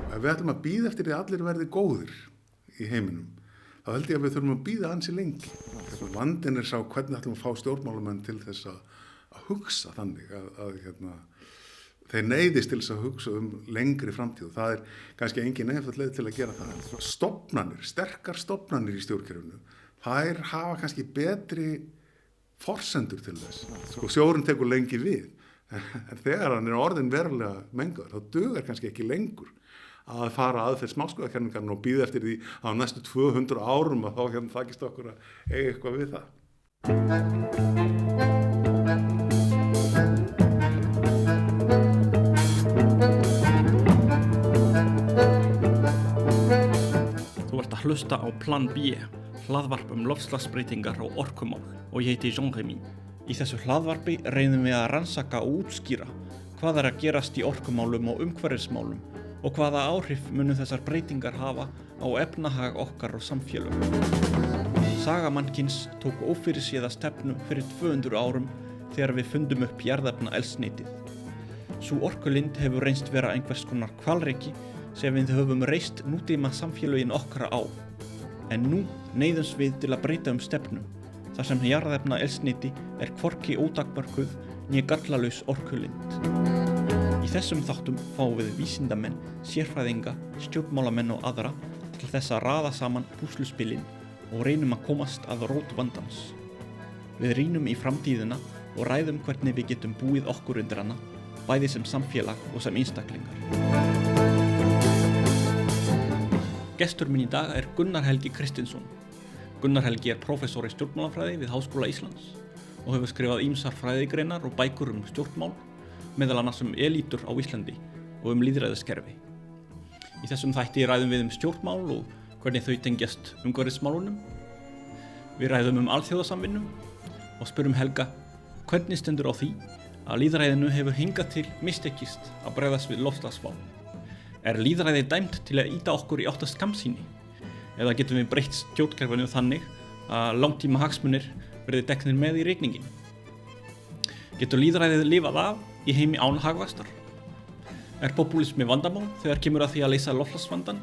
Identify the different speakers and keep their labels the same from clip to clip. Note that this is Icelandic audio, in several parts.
Speaker 1: ef við ætlum að bíða eftir því að allir verði góðir í heiminum, þá held ég að við þurfum að bíða ansi lengi. Vandinn sá hvernig ætlum að fá stjórnmálamenn til þess að hugsa þannig að þeir neyðist til þess að hugsa lengri framtíð og það kannski engin einfalt leið til að gera það. Stofnanir, sterkar stofnanir í stjórnkerfinu, þær hafa kannski betri forsendur til þess. Sjórinn tekur lengi við, en þegar hann orðin verulega mengaður, þá dugar kannski ekki lengur að fara aðferð smáskoðakenningarna og bíða eftir því á næstu 200 árum að þá þakist okkur að eiga eitthvað við það.
Speaker 2: Þú ert að hlusta á Plan B, hlaðvarp loftslagsbreytingar og orkumál og ég heiti Jean-Rémy. Í þessu hlaðvarpi reynum við að rannsaka og útskýra hvað að gerast í orkumálum og umhverfismálum og hvaða áhrif munu þessar breytingar hafa á efnahag okkar og samfélög. Saga mannkyns tók ófyrirséða stefnu fyrir 200 árum þegar við fundum upp jarðefnaeldsneytið. Sú orkulind hefur reynst vera einhvers konar hvalreki sem við höfum reist nútíma samfélögin okkar á. En nú neyðumst við til að breyta stefnu, þar sem jarðefnaeldsneyti hvorki ótakmörkuð né gallalaus orkulind. Í þessum þáttum fáum við vísindamenn, sérfræðinga, stjórnmálamenn og aðra til þess að raða saman púsluspilin og reynum að komast að rót vandans. Við rýnum í framtíðina og ræðum hvernig við getum búið okkur undir hana, bæði sem samfélag og sem einstaklingar. Gestur minn í dag Gunnar Helgi Kristinsson. Gunnar Helgi prófessor í stjórnmálafræði við Háskóla Íslands og hefur skrifað ýmsar fræðigreinar og bækur stjórnmál, meðal annars elítur á Íslandi og lýðræðiskerfi. Í þessum þætti ræðum við stjórnmál og hvernig þau tengjast umhverfismálunum. Við ræðum alþjóðasamvinnu og spyrum Helga hvernig stendur á því að lýðræðinu hefur hingað til mistekist að bregðast við loftslagsvá. Lýðræði dæmt til að ýta okkur í átt að skammsýni? Eða getum við breytt stjórnkerfinu þannig að langtíma hagsmunir verði teknir með í reikningin? Getur lýðræðið lifað af í heimi án hagvaxtar? Popúlismi vandamál þegar kemur að því að leysa loftslagsvandann?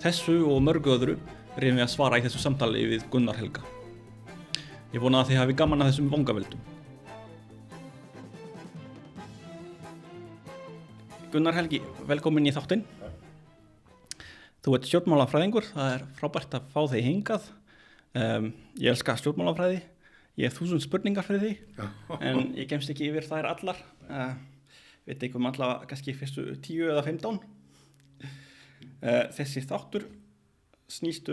Speaker 2: Þessu og mörgu öðru reynum við að svara í þessu samtali við Gunnar Helga. Ég vona að þið hafi gaman að þessum vangaveldum. Gunnar Helgi, velkomin í þáttinn. Þú ert stjórnmálafræðingur, það frábært að fá þig hingað. Ég elska stjórnmálafræði, ég hef 1000 spurningar fyrir þig, en ég kemst ekki yfir þær allar. Veit ekki allavega kannski fyrstu 10 eða 15. Þessi þáttur snýst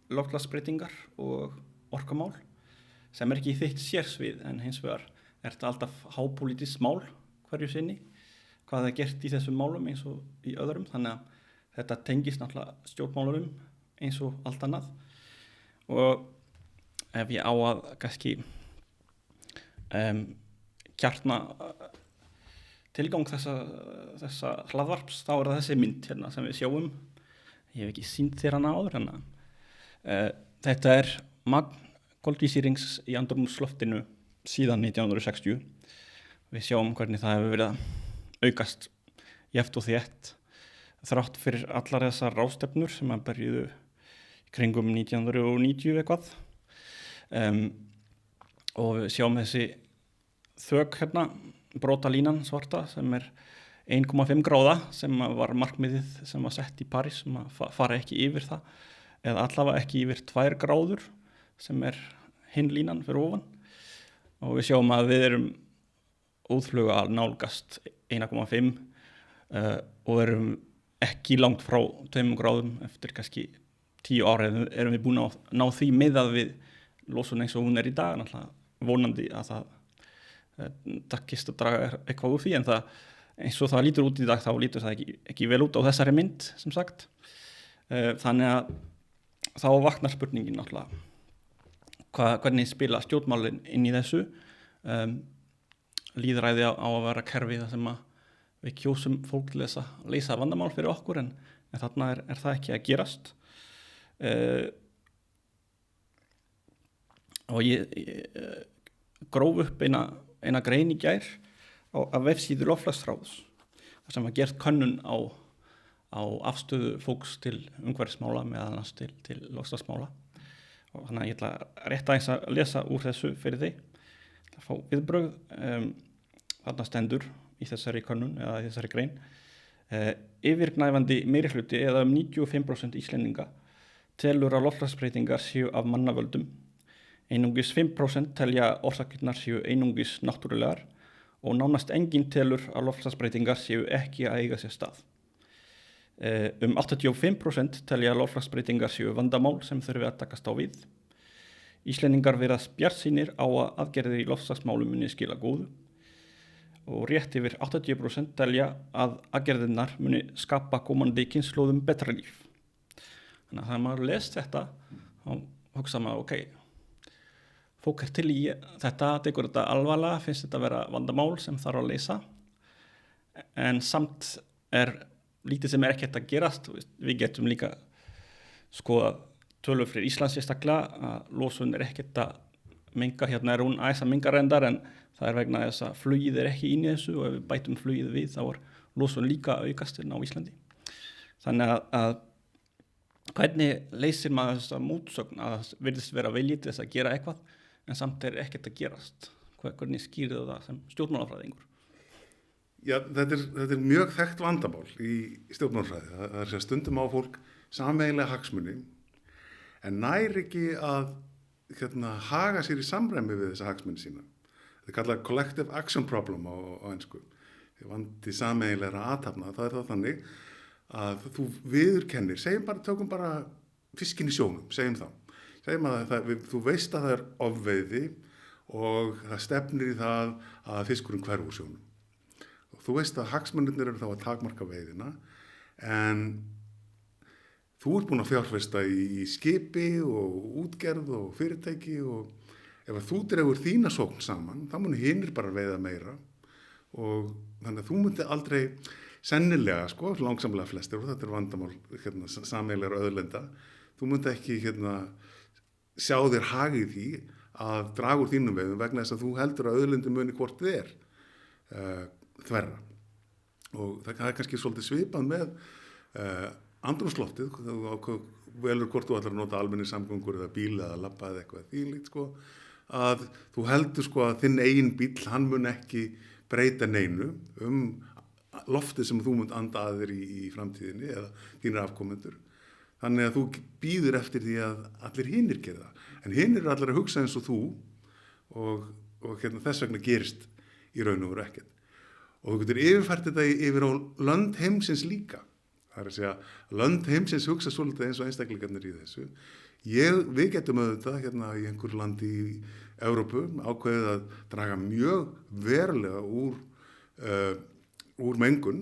Speaker 2: loftslagsbreytingar og orkumál, sem ekki þitt sérsvið, en hins vegar þetta alltaf hápólitískt mál hverju sinni. Hvað gert í þessum málum eins og í öðrum, þannig að þetta tengist náttúrulega stjórnmálunum eins og allt annað. Og ef ég á að kannski kjarna tilgang þessa hlaðvarps, þá það þessi mynd hérna sem við sjáum. Ég hef ekki sýnt þér hana áður hérna. Þetta magn koltvísýrings í andrúmsloftinu síðan 1960. Við sjáum hvernig það hefur verið að aukast jafnt og þétt þrátt fyrir allar þessar ráðstefnur sem að byrjuðu í kringum 1990 eitthvað. Og við sjáum þessi þök hérna, brotalínan svarta sem 1,5 gráða sem var markmiðið sem var sett í París sem að fara ekki yfir það eða allavega ekki yfir 2 gráður sem hinn línan fyrir ofan. Og við sjáum að við útfluga að nálgast 1,5 og ekki langt frá 2 gráðum eftir kannski 10 ára erum við búin að ná því miðað við losun eins og hún í dag, náttúrulega vonandi að það takist að draga eitthvað úr því, en það, eins og það lítur út í dag þá lítur það ekki vel út á þessari mynd sem sagt. Þannig að þá vaknar spurningin náttúrulega hvernig spila stjórnmálin inn í þessu. Lýðræði á að vera kerfi þar sem að við kjósum fólk til þess að leysa vandamál fyrir okkur, en þarna það ekki að gerast. Og ég gróf upp eina grein í gær á vefsíðu loftslagsráðs þar sem var gert könnun á afstöðu fólks til umhverfismála meðal annars til loftslagsmála og þannig að ég ætla rétt aðeins að lesa úr þessu fyrir þig að fá viðbrögð þarna stendur í þessari könnun eða í þessari grein yfirgnæfandi meirihluti eða 95% Íslendinga telur að loftslagsbreytingar séu af mannavöldum einungis 5% telja orsakirnar séu einungis náttúrulegar og nánast enginn telur að loftslagsbreytingar séu ekki að eiga sér stað. 85% telja að loftslagsbreytingar séu vandamál sem þurfi að takast á við. Íslendingar virðast bjartsýnir á að aðgerðir í loftslagsmálum muni skila góðu og rétt yfir 80% telja að aðgerðirnar muni skapa komandi kynslóðum betra líf. Þannig að þegar maður les þetta þá hugsa maður, ok, fólk til í þetta, tekur þetta alvarlega, finnst þetta vera vandamál sem þarf að leysa en samt lítið sem ekki hægt að gerast. Við getum líka skoða tölur fyrir Íslands sérstaklega að losun ekkert að menga, hérna hún aðeins að menga reyndar en það vegna þess að flugið ekki inn í þessu og ef við bætum flugið við þá losun líka aukast á Íslandi. Þannig að hvernig leysir maður þessa mótsögn að það virðist vera vilji til þess að gera eitthvað en samt ekkert að gerast? Hvernig skýrðu það sem stjórnmálafræðingur?
Speaker 1: Já, þetta er mjög þekkt vandamál í stjórnmálafræði. Það að stundum á fólk sameiginlega hagsmuni en nær ekki að haga sér í samræmi við þessa hagsmuni sína. Þetta er kallað collective action problem á ensku. Vandi sameiginlegra athafna, það það þannig að þú viðurkennir, tökum bara fiskinn í sjónum, segjum þá. Segjum að þú veist að það ofveiði og það stefnir í það að fiskurinn hverfur úr sjónum. Og þú veist að hagsmunirnir eru þá að takmarka veiðina en þú ert búin að fjárfesta í skipi og útgerð og fyrirtæki og ef þú dregur þína sókn saman þá munu hinir bara veiða meira og þannig að þú mundi aldrei sennilega, langsamlega flestir og þetta er vandamál sameiginlegra auðlinda, þú mundi ekki sjá þér hag í því að draga úr þínum veiðum vegna þess að þú heldur að auðlindin muni hvort þið þverra og það er kannski svolítið svipað með andrúmsloftið, þú velur hvort þú ætlar að nota almenningssamgöngur eða bíl eða labba eða eitthvað þvílíkt að þú heldur að þinn eigin bíll, hann mun ekki breyta neinu loftið sem þú munt anda að þér í framtíðinni eða þínir afkomendur. Þannig að þú býður eftir því að allir hinir gera það. En hinir eru allir að hugsa eins og þú og þess vegna gerist í raun og veru ekkert. Og þú getur yfirfært þetta yfir á lönd heimsins líka. Það er að segja, lönd heimsins hugsa svolítið eins og einstaklingarnir í þessu. Við getum auðvitað í einhver landi í Evrópu ákveðið að draga mjög verulega úr mengun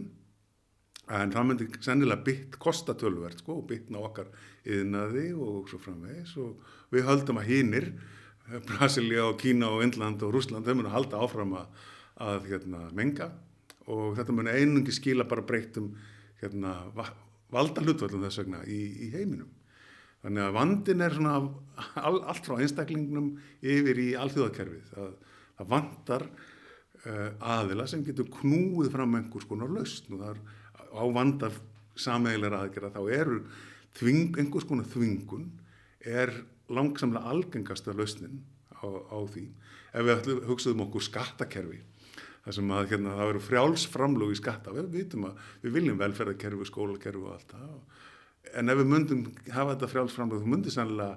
Speaker 1: en það myndi sennilega kosta töluvert og bitna okkar iðnaði og svo framvegis og við höldum að hinir, Brasilía og Kína og Indland og Rússland, þau munu halda áfram að menga og þetta muni einungi skila bara breyttum valdahlutföllum þess vegna í heiminum. Þannig að vandinn er svona allt frá einstaklingnum yfir í alþjóðakerfið. Það vantar aðila sem getur knúið fram einhvers konar lausn og það á vanda sameiginlegra aðgerða þá eru einhvers konar þvingun er langsamlega algengasta lausnin á því. Ef við hugsaðum okkur skattakerfi þar sem að það eru frjálsframlög í skatta, við vitum að við viljum velferðarkerfi, skólakerfi og allt það. En ef við myndum hafa þetta frjálsframlög, þú myndir sannlega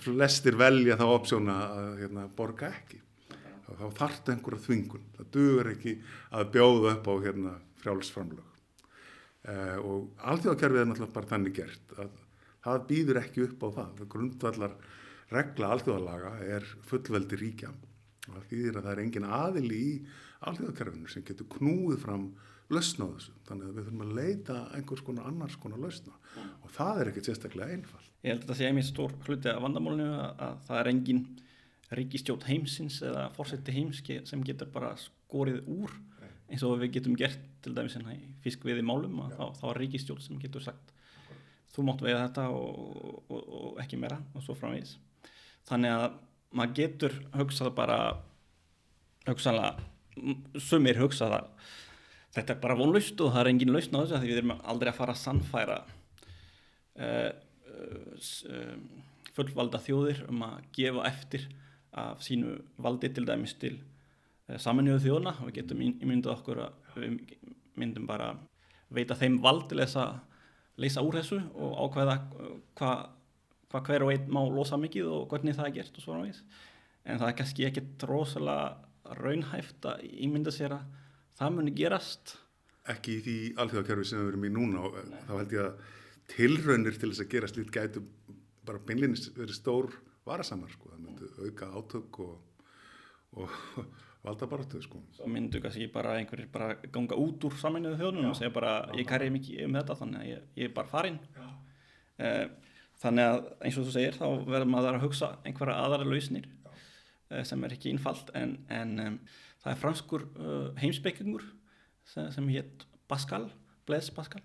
Speaker 1: flestir velja þá opsjóna að borga ekki. Þá þarftu einhverja þvingun. Það dugur ekki að bjóða upp á frjálsframlög. Og alþjóðakerfið er náttúrulega bara þannig gert að það býður ekki upp á það. Grundvallar regla alþjóðalaga er fullveldi ríkja. Og það þýðir að það er engin aðili í alþjóðakerfinu sem getur knúið fram lausn á þessu. Þannig að við þurfum að leita einhvers konar annars konar lausna. Og það er ekkert sérstaklega einfalt.
Speaker 2: Ég held að það sé einmitt stór hluti af vandamálinu að það er engin ríkisstjórn heimsins eða forseti heims sem getur bara skorið úr eins og við getum gert til dæmis í fiskveiði málum og þá er ríkisstjórn sem getur sagt þú mátt veiða þetta og ekki meira og svo framvegis. Þannig að maður getur hugsað bara hugsanlega, sumir hugsa það Þetta bara vonlaust og það engin lausn á þessu af því við erum aldrei að fara að sannfæra fullvalda þjóðir að gefa eftir af sínu valdi til dæmis til Sameinuðu þjóðanna og við getum ímyndað okkur að við myndum bara veita þeim vald til þess að leysa úr þessu og ákveða hvað hver og einn má losa mikið og hvernig það gert og svona vegis. En það kannski ekkert rosalega raunhæft að ímynda sér að það muni gerast.
Speaker 1: Ekki í því alþjóðakerfi sem við erum í núna og þá held ég að tilraunir til þess að gera slíkt gætu bara beinlínis verið stór varasamar sko. Það myndi auka átök og valdabaráttu sko.
Speaker 2: Svo myndu kannski bara einhverjir bara ganga út úr Sameinuðu þjóðunum og segja bara ég kæri mikið þetta þannig að ég er bara farinn. Þannig að eins og þú segir þá verður maður að hugsa einhverja aðra lausnir sem er ekki einfalt en það er franskur heimspekingur sem hét Blaise Pascal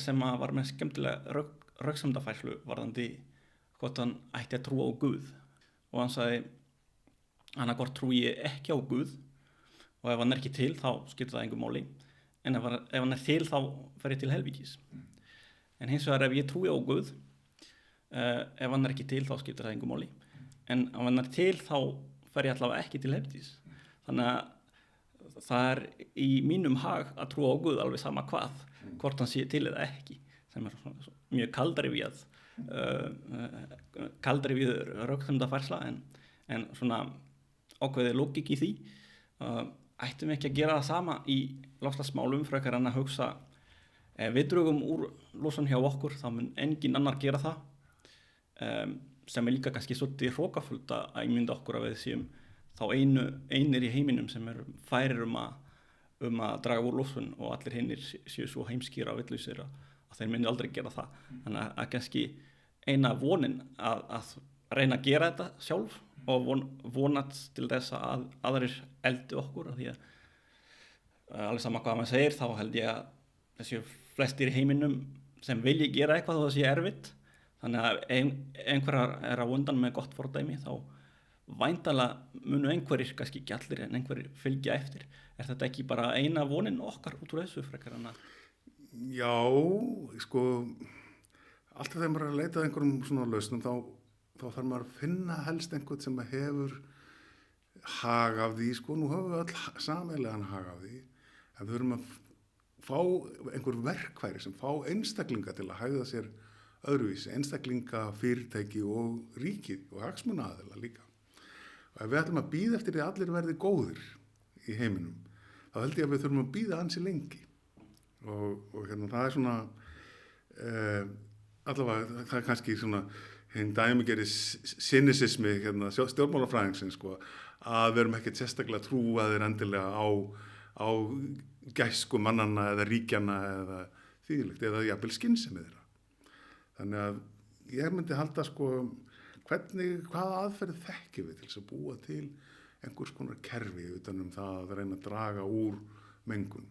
Speaker 2: sem var með skemmtilega röksemdafærslu varðandi hvort hann ætti að trúa á Guð og hann sagði annarkvort trúi ég ekki á Guð og ef hann er ekki til þá skiptir það engu máli en ef hann er til þá fer ég til helvítis en hins vegar ef ég trúi á Guð ef hann er ekki til þá skiptir það engu máli en ef hann er til þá fer ég allavega ekki til helvítis þannig að það er í mínum hag að trúa á Guð alveg sama hvað hvort hann sé til eða ekki sem er mjög kaldri við röksemdafærsla en svona ákveðið lógik í því ættum við ekki að gera það sama í loftslagsmálum frekar en að hugsa við drögum úr losun hjá okkur þá mun engin annar gera það sem er líka kannski svolítið hrókafullt að ímynda okkur að við séum þá einir í heiminum sem eru færir að draga úr losun og allir hinnir séu svo heimskýra og villausir að þeir myndi aldrei gera það. Þannig að kannski eina vonin að reyna að gera þetta sjálf og vonast til þess að aðrir eldi okkur af því að alveg sama hvað maður segir þá held ég að þessi flestir í heiminum sem vilji gera eitthvað þó það sé erfitt þannig að einhverjar er að undan með gott fordæmi þá væntanlega munu einhverjir, kannski ekki allir en einhverjir fylgja eftir. Er þetta ekki bara eina vonin okkar út úr þessu frekar en að?
Speaker 1: Já, sko, alltaf þegar maður er að leita að einhverjum svona lausnum þá þarf maður að finna helst einhvern sem hefur hag af því, sko, nú höfum við öll sameiginlegan hag af því, en við þurfum að fá einhver verkfæri sem fá einstaklinga til að hægða sér öðruvísi, einstaklinga, fyrirtæki og ríkið og hagsmunaaðila líka. Og ef við ætlum að bíða eftir því að allir verði góðir í heiminum, þá held ég að við þurfum að bíða ansi lengi. Og hérna, það er svona, allavega, það er kannski svona, hinn dæmigeri cynisismi, hérna, stjórnmálafræðingsins, sko, að við erum ekkert sérstaklega trúaðir endilega á gæsku mannanna eða ríkjana eða þvílíkt, eða jafnvel skynsemi þeirra. Þannig að ég myndi halda, sko, hvaða aðferð þekkjum við til þess að búa til einhvers konar kerfi utan það að reyna að draga úr mengun.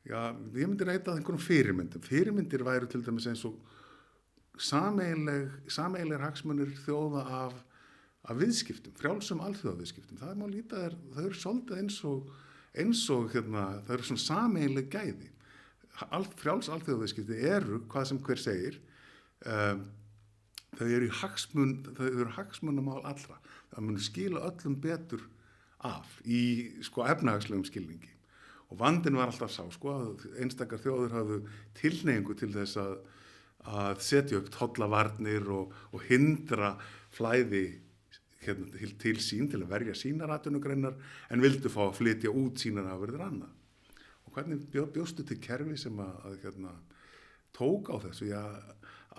Speaker 1: Já, ég myndi reyta að einhverjum fyrirmyndum. Fyrirmyndir væru til dæmis eins og sameiginlegir hagsmunir þjóða af viðskiptum, frjálsum alþjóðaviðskiptum. Það má líta þau eru svolítið eins og hérna, það eru svona sameiginleg gæði. Frjáls alþjóðaviðskipti eru, hvað sem hver segir, þau eru hagsmunamál allra. Það mun skila öllum betur af í sko efnahagslegum skilningi. Og vandinn var alltaf sá, sko, að einstakar þjóðir hafðu tilhneigingu til þess að setja upp tollavarnir og hindra flæði hérna, til sín, til að verja sínar atvinnugreinar, en vildu fá að flytja út sínar afurðir annað. Og hvernig bjóstu til kerfi sem að hérna, tók á þessu? Já,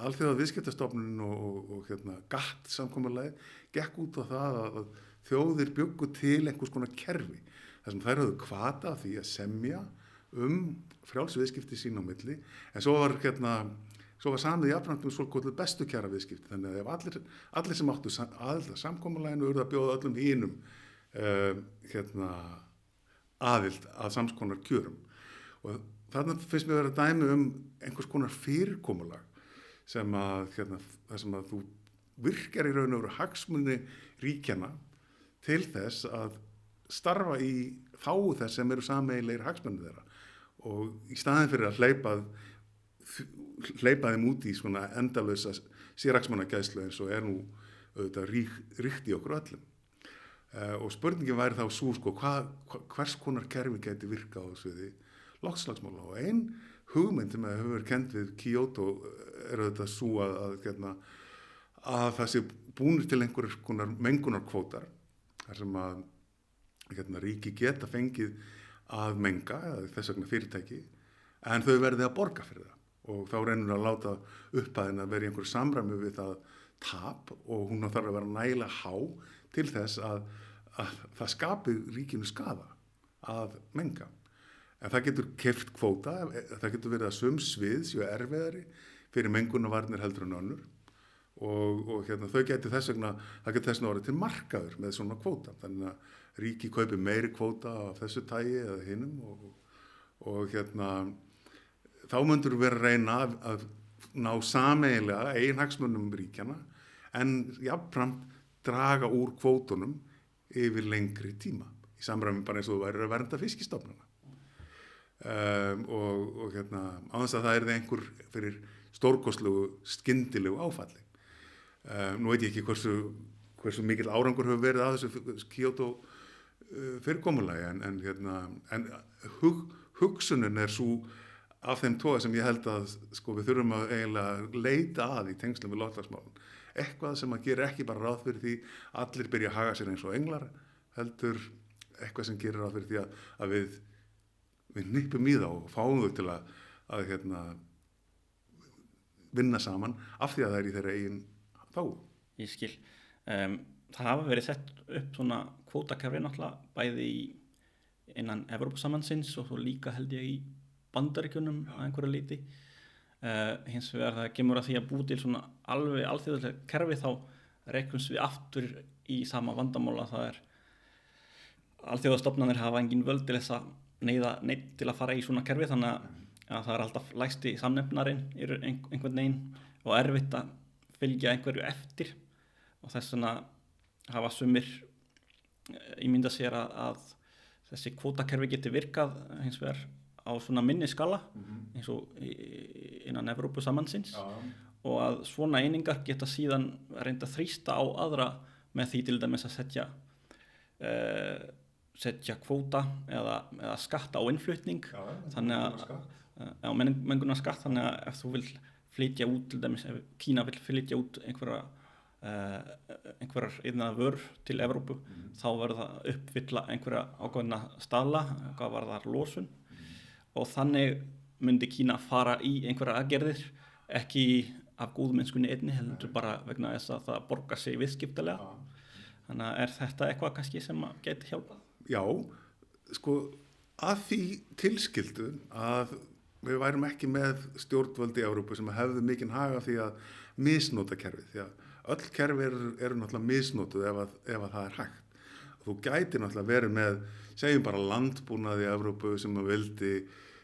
Speaker 1: Alþjóða viðskiptastofnunin og hérna, GATT samkomulagið gekk út á það að þjóðir bjuggu til einhvers konar kerfi þar sem þær höfðu hvata því að semja frjáls viðskipti sín á milli, en svo var samið jafnframt svolítið bestu kjara viðskipti, þannig að ef allir sem áttu aðild að samkomulaginu urðu að bjóða öllum hinum aðild að samskonar kjörum. Og þarna finnst mér að vera dæmi einhvers konar fyrirkomulag sem að þú virkar í raun og veru hagsmuni ríkjana til þess að starfa í þágu þess sem eru sameiginlegir hagsmunir þeirra. og í staðin fyrir að hleypa þeim út í svona endalausa sérhagsmunagæslu eins og nú auðvitað ríkt í okkur öllum. Og spurningin væri þá svo sko, hvers konar kerfi gæti virkað á sviði loftslagsmála, og ein hugmynd sem hefur verið kennd við Kyoto auðvitað svo að það sé búnir til einhverjum konar mengunarkvótar þar sem að ríki geta fengið að menga, eða þess vegna fyrirtæki, en þau verði að borga fyrir það, og þá reynir að láta upphæðin að vera í einhverju samræmi við það tap, og hún þarf að vera nægilega há til þess að það skapi ríkinu skaða að menga. En það getur keypt kvóta, það getur verið að sum svið séu erfiðari fyrir mengunarvarnir heldur en önnur, og þau geti þess vegna, það geti þess vegna orðið til markaður með svona kvóta, þannig að ríki kaupi meiri kvóta af þessu tagi eða hinum, og þá myndur vera að reyna að ná sameiginlega eiginhagsmunum ríkjana, en jafnframt draga úr kvótunum yfir lengri tíma, í samræmi bara eins og þú værir að vernda fiskistofnana. Og á þess að það er einhver fyrir stórkostlegu, skyndilegu áfalli. Nú veit ég ekki hversu mikil árangur hefur verið að þessu Kyoto fyrirkomulagi, en hugsunin er svo af þeim toga sem ég held að sko, við þurfum að eiginlega leita að í tengslum við loftslagsmálin. Eitthvað sem að gera ekki bara ráð fyrir því allir byrja að haga sér eins og englar, heldur eitthvað sem gerir ráð fyrir því að við hnippum í þá og fáum þau til að vinna saman af því að það er í þeirra eigin þágu.
Speaker 2: Ég skil. Það hafa verið sett upp svona kvótakerfi náttúrulega bæði innan Evrópusambandsins og svo líka held ég í Bandaríkjunum að einhverju leyti. Hins vegar það kemur að því að búi til svona alveg alþjóðlega kerfi, þá rekumst við aftur í sama vandamála. Það er alþjóðastofnanir hafa engin völd til þess að neyða neitt til að fara í svona kerfi, þannig að það er alltaf lægsti samnefnarinn einhvern veginn og erfitt að fylgja einhverju eftir, og þess vegna hafa sumir ímyndað sér að þessi kvótakerfi geti virkað hins vegar á svona minni skala eins og innan Evrópusambandsins, og að svona einingar geta síðan reynda að þrýsta á aðra með því til dæmis að setja kvóta eða skatta á innflutning, þannig að mengunarskatt, þannig að ef þú vil flytja út, til dæmis ef Kína vil flytja út einhverjar iðnaðar vörur til Evrópu, þá verður það uppfylla einhverja ákveðna staðla, hvað var það losun, og þannig myndi Kína fara í einhverjar aðgerðir, ekki af góðmennskunni einni, heldur bara vegna þess að það borgar sig viðskiptalega. Þannig að er þetta eitthvað kannski sem geti hjálpað?
Speaker 1: Já, sko að því tilskildu að við værum ekki með stjórnvöld í Evrópu sem hefðu mikinn hag af því að misnota kerfið, því að öll kerfi eru náttúrulega misnotuð ef að það er hægt. Þú gæti náttúrulega verið með, segjum bara landbúnaði í Evrópu sem að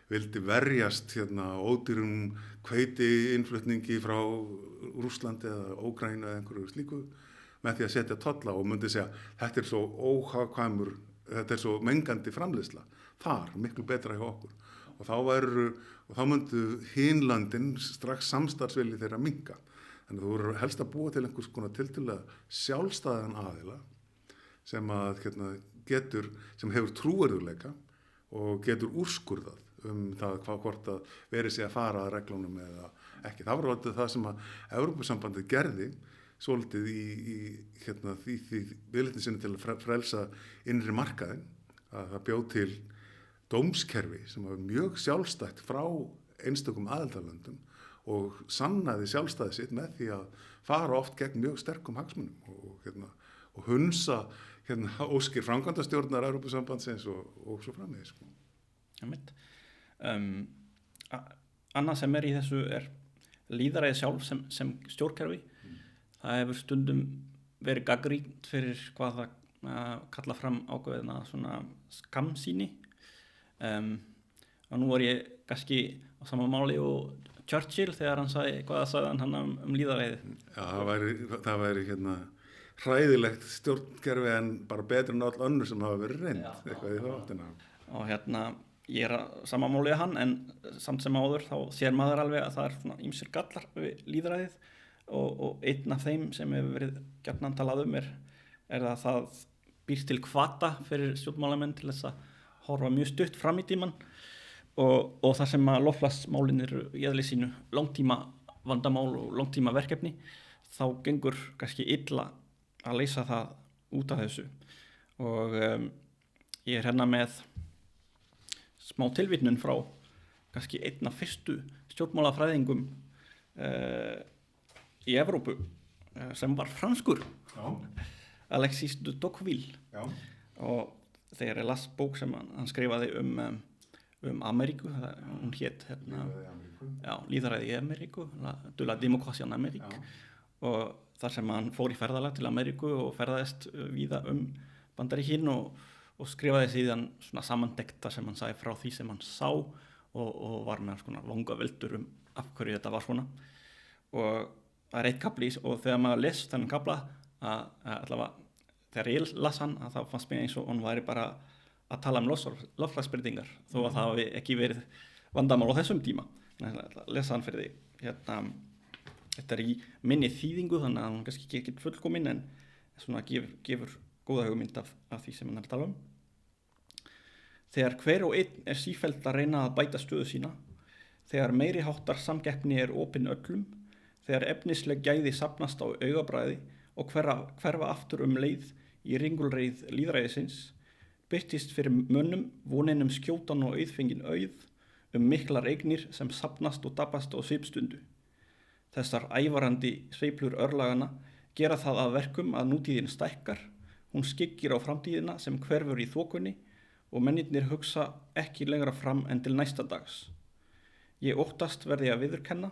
Speaker 1: vildi verjast ódýrum hveitiinnflutningi frá Rússlandi eða Úkraínu eða einhverju slíku, með því að setja tolla og myndi segja þetta er svo óhagkvæmur, þetta er svo mengandi framleiðsla þar, miklu betra hjá okkur, og þá myndu hinlöndin strax samstarfsvilji þeirra minnka. Þannig að þú voru helst að búa til einhvers konar tiltölulega sjálfstæðan aðila sem sem hefur trúverðugleika og getur úrskurðað það hvort að verið sé að fara að reglunum eða ekki. Það var alltaf það sem að Evrópusambandið gerði svolítið í viðleitni sinni til að frelsa innri markaðinn, að það bjóð til dómskerfi sem var mjög sjálfstætt frá einstökum aðildarlöndum og sannaði sjálfstæði sitt með því að fara oft gegn mjög sterkum hagsmunum og hunsa óskir framkvæmdastjórnar Evrópusambandsins og svo framvegis.
Speaker 2: Annað sem í þessu er lýðræði sjálf sem stjórnkerfi. Það hefur stundum verið gagnrýnt fyrir hvað það kalla fram ákveðna svona skammsýni, og nú var ég kannski á sama máli og Churchill þegar hann sagði hann lýðræði.
Speaker 1: Já, það væri hræðilegt stjórnkerfi en bara betur en öll önnur sem hafa verið reynd, eitthvað í þá áttina.
Speaker 2: Og ég sama máli hann en samt sem áður þá sér maður alveg að það svona ýmsir gallar við lýðræðið og einn af þeim sem hefur verið gjarnan talað er að það býr til hvata fyrir stjórnmálamenn til þess að horfa mjög stutt fram í tímann og það sem að loftslagsmálin eru í eðli sínu langtíma vandamál og langtíma verkefni þá gengur kannski illa að leysa það út af þessu og ég hérna með smá tilvitnun frá kannski einn af fyrstu stjórnmálafræðingum í Evrópu sem var franskur, Alexis de Tocqueville. Já. Og þegar ég las bók sem hann skrifaði Ameríku, hún hét Lýðræði í Ameríku, de la démocratie en Amérique, og þar sem hann fór í ferðalag til Ameríku og ferðaðist víða Bandaríkin og skrifaði síðan svona samantekta sem hann sagði frá því sem hann sá og var með svona langa veldur af hverju þetta var svona og það eitt kapli og þegar maður les þennan kapla að allavega þegar ég las hann að það fannst mér eins og hann væri bara að tala loftslagsbreytingar þó að það hafi ekki verið vandamál á þessum tíma að lesa hann fyrir því þetta í minni þýðingu þannig að hann kannski ekki fullkominn en svona gefur góða hugmynd af því sem hann tala Þegar hver og einn sífellt að reyna að bæta stöðu sína, þegar meiri háttar samkeppni opin öllum, þegar efnisleg gæði safnast á augabragði og hverfa aftur leið í ringulreið lýðræðisins, birtist fyrir mönnum vonin skjótan og auðfengin auð, miklar eignir sem safnast og tapast á svipstundu. Þessar ævarandi sveiflur örlagana gera það að verkum að nútíðin stækkar, hún skyggir á framtíðina sem hverfur í þokunni og mennirnir hugsa ekki lengra fram en til næsta dags. Ég óttast verði að viðurkenna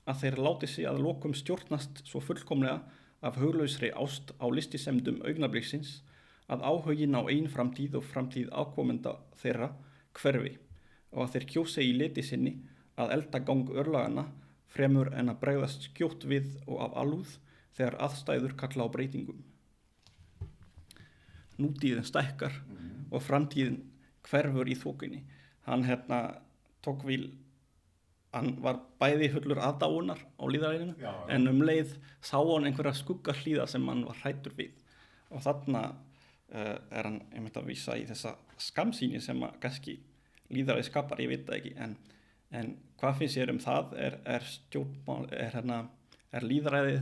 Speaker 2: að þeir láti sig að lokum stjórnast svo fullkomlega af huglausri ást á listisemdum augnabliksins að áhugin á ein framtíð og framtíð ákomenda þeirra hverfi og að þeir kjósi í leti sinni að elda gang örlagana fremur en að bregðast skjótt við og af alúð þegar aðstæður kalla á breytingum. Nútíðin stækkar og framtíðin hverfur í þokunni. Hann Tocqueville, hann var bæði fullur aðdáunar á lýðræðinu en leið sá hann einhverja skuggahlíða sem hann var hræddur við. Og þarna hann einmitt að vísa í þessa skammsýni sem að kannski lýðræði skapar, ég veit það ekki, en hvað finnst þér það? Er lýðræði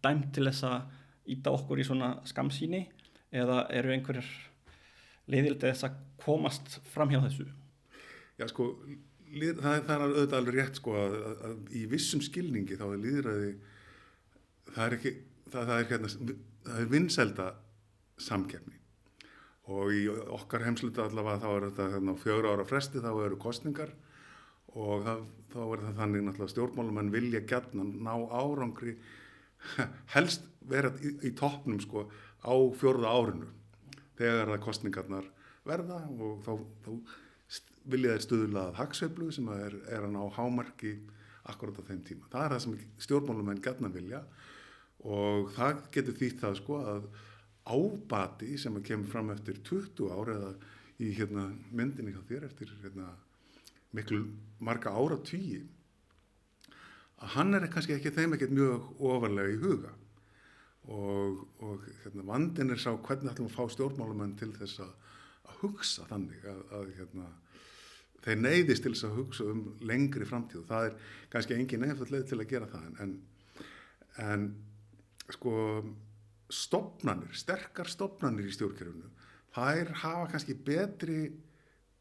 Speaker 2: dæmt til þess að ýta okkur í svona skammsýni eða eru einhverjar leiðir til þess að komast fram hjá þessu?
Speaker 1: Já, sko, það auðvitað alveg rétt, sko, að í vissum skilningi þá lýðræði, það er vinsælda samkeppni og í okkar heimsluta allavega þá þetta 4 ára fresti þá eru kosningar og þá það þannig náttúrulega stjórnmálamenn vilja gjarnan ná árangri helst vera í toppnum, sko, á 4. árinu þegar það kosningarnar verða og þá vilja þeir stuðla að hagsveiflu sem er að ná hámarki akkurat á þeim tíma. Það er það sem stjórnmálamenn gjarnan vilja og það getur þýtt það, sko, að ábati sem kemur fram eftir 20 ár eða í myndinni hjá þér eftir miklu marga áratugi að hann kannski ekki þeim ekkert mjög ofarlega í huga og vandinn sá hvernig ætlum að fá stjórnmálamenn til þess að hugsa þannig að þeir neyðist til þess að hugsa lengri framtíð og það er kannski engin einfalt leið til að gera það en sko sterkar stofnanir í stjórnkerfinu, þær hafa kannski betri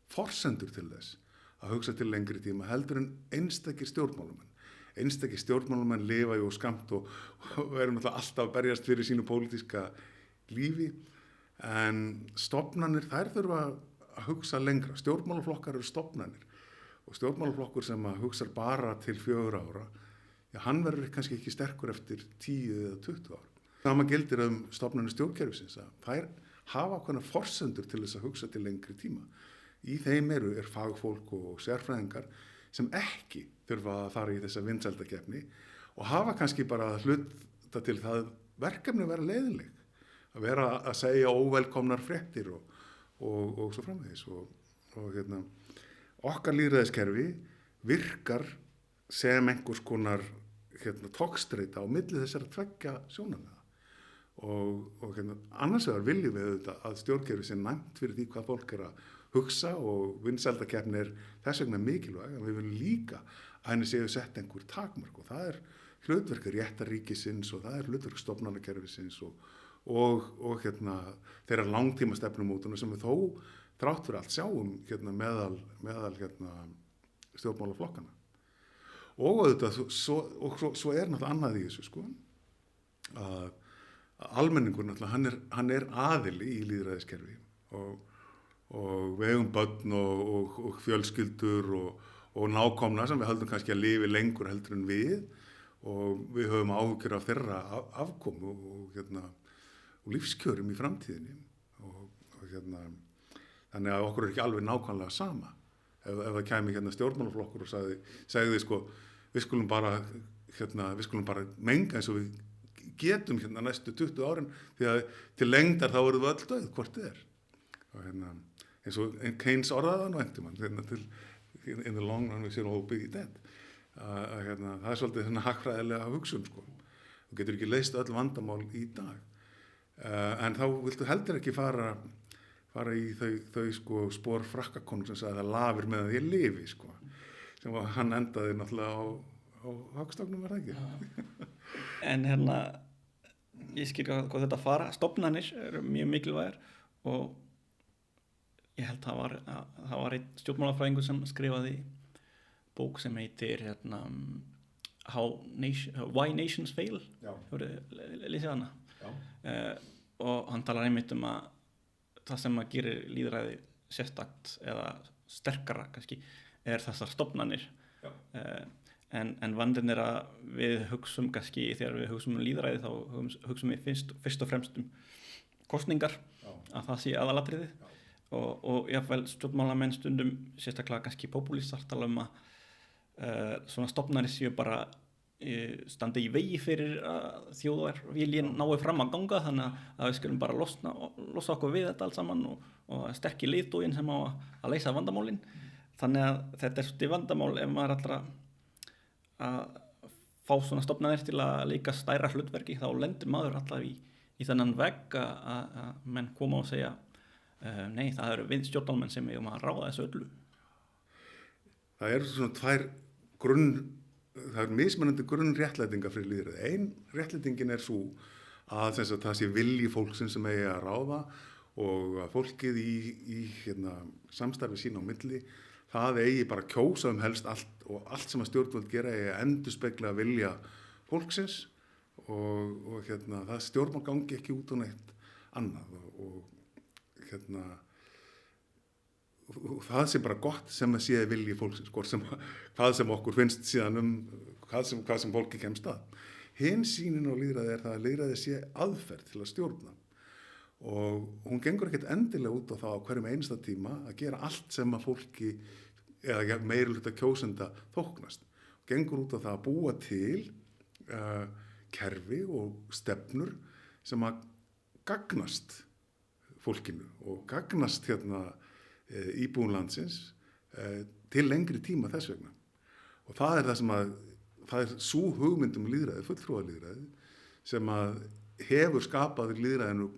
Speaker 1: forsendur til þess að hugsa til lengri tíma heldur en einstakir stjórnmálamenn. Einstakir stjórnmálamenn lifa jú skamt og erum alltaf að berjast fyrir sínu pólitíska lífi en stofnanir, þær þurfa að hugsa lengra. Stjórnmálaflokkar eru stofnanir og stjórnmálaflokkur sem að hugsa bara til 4 ára, já, hann verður kannski ekki sterkur eftir 10 eða 20 ára. Sama gildir stofnanir stjórnkerfisins að þær hafa ákveðnar forsendur til þess að hugsa til lengri tíma. Í þeim er fagfólk og sérfræðingar sem ekki þurfa að fara í þessa vinsældakeppni og hafa kannski bara hluta til það verkefni að vera leiðinleg, að vera að segja óvelkomnar fréttir og svo framvegis okkar lýðræðiskerfi virkar sem einhvers konar togstreita á milli þessara tveggja sjónarmiða. Og annars vegar viljum við auðvitað að stjórnkerfi sé næmt fyrir því hvað fólk að hugsa og vinsældakeppni þess vegna mikilvæg, en við viljum líka að henni séu sett einhver takmörk og það hlutverk réttarríkisins og það hlutverk stofnanakerfisins og þeirra langtíma stefnumótunar sem við þó þrátt fyrir allt sjáum meðal stjórnmálaflokkana. Og auðvitað, svo náttúrulega annað í þessu, sko, að almenningur náttúrulega, hann aðili í lýðræðiskerfi og við eigum börn og fjölskyldur og nákomna sem við höldum kannski að lifi lengur heldur en við og við höfum áhyggjur af þeirra afkomu og lífskjörum í framtíðinni og þannig að okkur ekki alveg nákvæmlega sama ef það kæmi stjórnmálaflokkur og sagði sko við skulum bara menga eins og við getum næstu 20 árin því að til lengdar þá erum við öll dauð hvort þið og eins og Keynes orðaði nú einhvern tímann in the long run we should all be dead það svolítið hagfræðilega hugsun sko. Þú getur ekki leyst öll vandamál í dag en þá viltu heldur ekki fara í þau sko spor Frakkakonungs sem sagði að það lafir meðan ég lifi sko sem hann endaði náttúrulega á Hagstofnun var það ekki
Speaker 2: En ég skil hvað þetta fara stofnanir eru mjög mikilvægar og ég held það var einn stjórnmálafræðingur sem skrifaði bók sem heitir Why Nations Fail hefur lesið hana og hann talar einmitt að það sem að gerir lýðræði sérstakt eða sterkara kannski þessar stofnanir en vandinn að við hugsum kannski þegar við hugsum lýðræði þá hugsum við fyrst og fremst kosningar að það sé aðalatriðið og jáfnvel stjórnmálamenn stundum sérstaklega kannski popúlistar tala að svona stofnanir séu bara standi í vegi fyrir að þjóðarviljinn nái fram að ganga þannig að við skulum bara losa okkur við þetta allt saman og sterkir leiðtoginn sem á að leysa vandamálin þannig að þetta svolítið vandamál ef maður allra að fá svona stofnanir til að leika stærra hlutverki þá lendir maður alltaf í þennan vegg að menn koma og segja nei, það eru við stjórnmálamenn sem eigum að ráða þessu öllu.
Speaker 1: Það eru svona það er mismunandi grunnréttlætingar fyrir lýðræði. Ein réttlætingin svo að það sé vilji fólksins sem eigi að ráða og að fólkið í samstarfi sín á milli það eigi bara að kjósa helst allt og allt sem að stjórnvöld gera eigi að endurspegla vilja fólksins og það stjórnmál gangi ekki út á neitt annað og það sé bara gott sem að sé vilji fólksins hvað sem okkur finnst síðan hvað sem fólki kemst að. Hin sýnin á lýðræði það að lýðræði sé aðferð til að stjórna og hún gengur ekkert endilega út á það á hverjum einasta tíma að gera allt sem að fólki eða meirihluta kjósenda þóknast. Gengur út á það að búa til kerfi og stefnur sem að gagnast fólkinu og gagnast íbúum landsins til lengri tíma þess vegna. Og það það sem það sú hugmynd lýðræði, fulltrúalýðræði, sem að hefur skapað lýðræðinu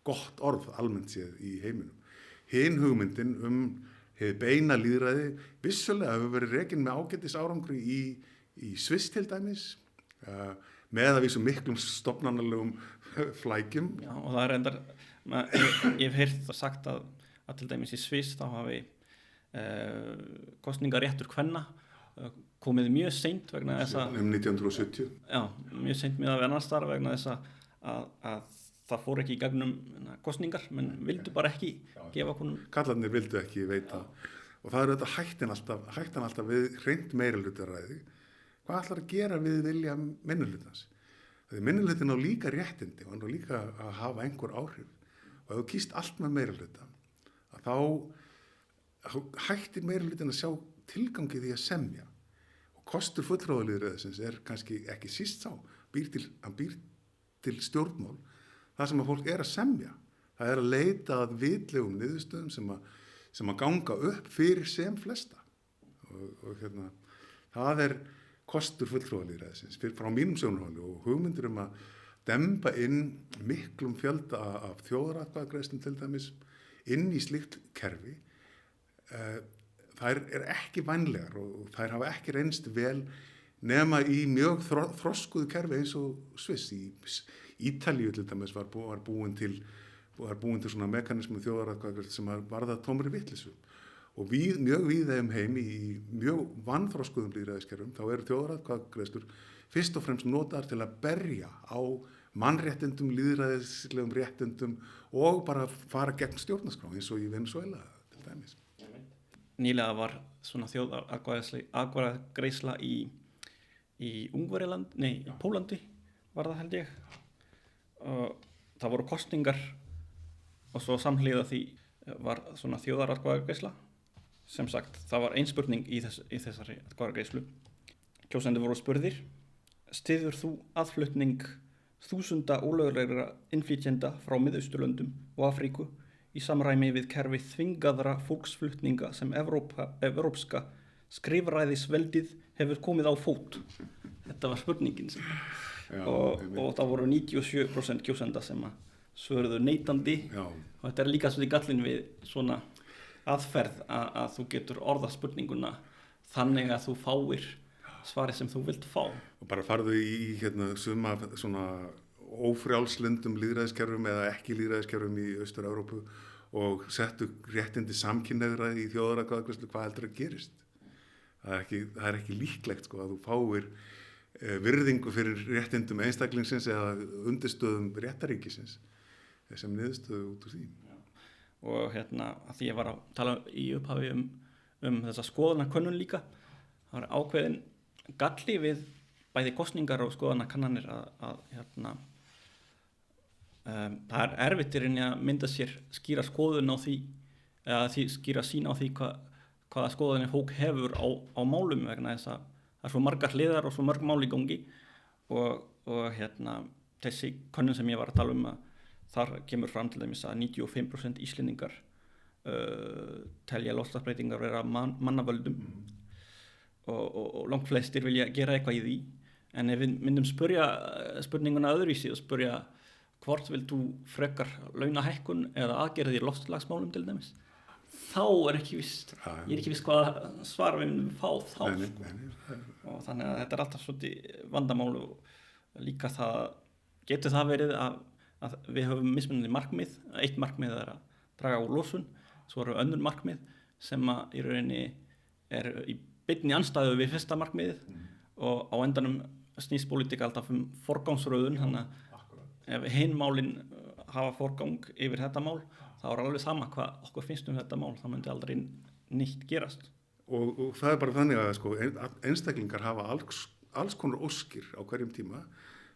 Speaker 1: gott orð almennt séð í heiminum. Hin hugmyndin hið beina lýðræði vissulega hefur verið rekin með ágætis árangri í Sviss til dæmis, með að vísu miklum stofnanalegum flækjum.
Speaker 2: Já, og það endar, ég hef heyrt það sagt að til dæmis í Sviss þá hafi kosningaréttur kvenna komið mjög seint vegna þess að
Speaker 1: 1970.
Speaker 2: Já, mjög seint með að vera annars þar vegna þess að það fór ekki í gegnum kosningar, menn vildu bara ekki gefa konum.
Speaker 1: Kallarnir vildu ekki veita og það þetta hættan alltaf við hreint meirihlutaræði. Hvað ætlar að gera við vilja minnihlutans? Þegar minnihlutin á líka réttindi og hann á líka að hafa einhver áhrif og ef þú kýst allt með meirihluta þá hættir meirihlutin að sjá tilgangi því að semja og kostur fulltrúalýðræðisins kannski ekki síst hann býr til stjórnmál það sem að fólk að semja það að leita að vitlegum niðurstöðum sem að ganga upp fyrir sem flesta og hérna, það kostur fulltrúalýðræðisins frá mínum sjónarhóli og hugmyndir að demba inn miklum fjölda af þjóðaratkvæðagreiðslum til dæmis inn í slíkt kerfi. Þær ekki vænlegar og þær hafa ekki reynst vel nema í mjög þroskuðu kerfi eins og Sviss. Í Ítalíu til dæmis var búin til svona mekanismu þjóðaratkvæðagreiðslu sem varða tómri vitleysu. Og mjög víða heim í mjög vanþroskuðum lýðræðiskerfum þá eru þjóðaratkvæðagreiðslur fyrst og fremst notaðar til að berja á mannréttindum, lýðræðislegum réttindum og bara fara gegn stjórnarskrá eins og í Venezuela til dæmis.
Speaker 2: Nýlega var svona þjóðaratkvæðagreiðsla í Ungverjaland, í Pólandi var það held ég. Það voru kosningar og svo samhliða því var svona þjóðaratkvæðagreiðsla. Sem sagt, það var ein spurning í þessari atkvæðagreiðslu. Kjósendur voru spurðir: styður þú aðflutning þúsunda ólöglegra innflytjenda frá Miðausturlöndum og Afríku í samræmi við kerfi þvingaðra fólksflutninga sem evrópska skrifræðisveldið hefur komið á fót? Þetta var spurningin sem. Og það voru 97% kjósenda sem svöruðu neitandi. Já. Og þetta líka svolítið gallinn við svona aðferð að þú getur orða spurninguna þannig að þú fáir svarið sem þú vilt fá.
Speaker 1: Og bara farðu í suma svona ófrjálslundum lýðræðiskerfum eða ekki lýðræðiskerfum í Austur-Evrópu og settu réttindi samkynhneigðra í þjóðaratkvæðagreiðslu, hvað heldur að gerist? Það er ekki líklegt sko, að þú fáir virðingu fyrir réttindum einstaklingsins eða undirstöðum réttaríkisins sem niðurstöðu út úr því.
Speaker 2: Og að því ég var að tala í upphafi þessa skoðanakönnun líka, það var ákveðin galli við bæði kosningar og skoðanakannanir að það er erfitt í rauninni að mynda sér skýra skoðun á því eða skýra sín á því hvaða skoðanir fólk hefur á málum vegna þess að það svo margar hliðar og svo mörg mál í gangi og þessi könnun sem ég var að tala að þar kemur fram til dæmis að 95% Íslendingar telja loftslagsbreytingar vera mannavöldum og langt flestir vilja gera eitthvað í því. En ef við myndum spurja spurninguna öðruvísi og spurja hvort vilt þú frekar launahækkun eða aðgerðir í loftslagsmálum til dæmis, þá er ekki víst, ég er ekki víst hvaða svar við myndum fá þá. Og þannig að þetta er alltaf svolítið vandamál og líka það getur það verið að við höfum mismunandi markmið. Eitt markmið er að draga úr losun, svo eru önnur markmið sem að í rauninni er í beinni andstæðu við fyrsta markmiðið og á endanum snýst pólitík alltaf forgangsröðun, þannig að ef hin málin hafa forgang yfir þetta mál, þá er alveg sama hvað okkur finnst þetta mál, það myndi aldrei nýtt gerast.
Speaker 1: Og það er bara þannig að sko, einstaklingar hafa alls konar óskir á hverjum tíma.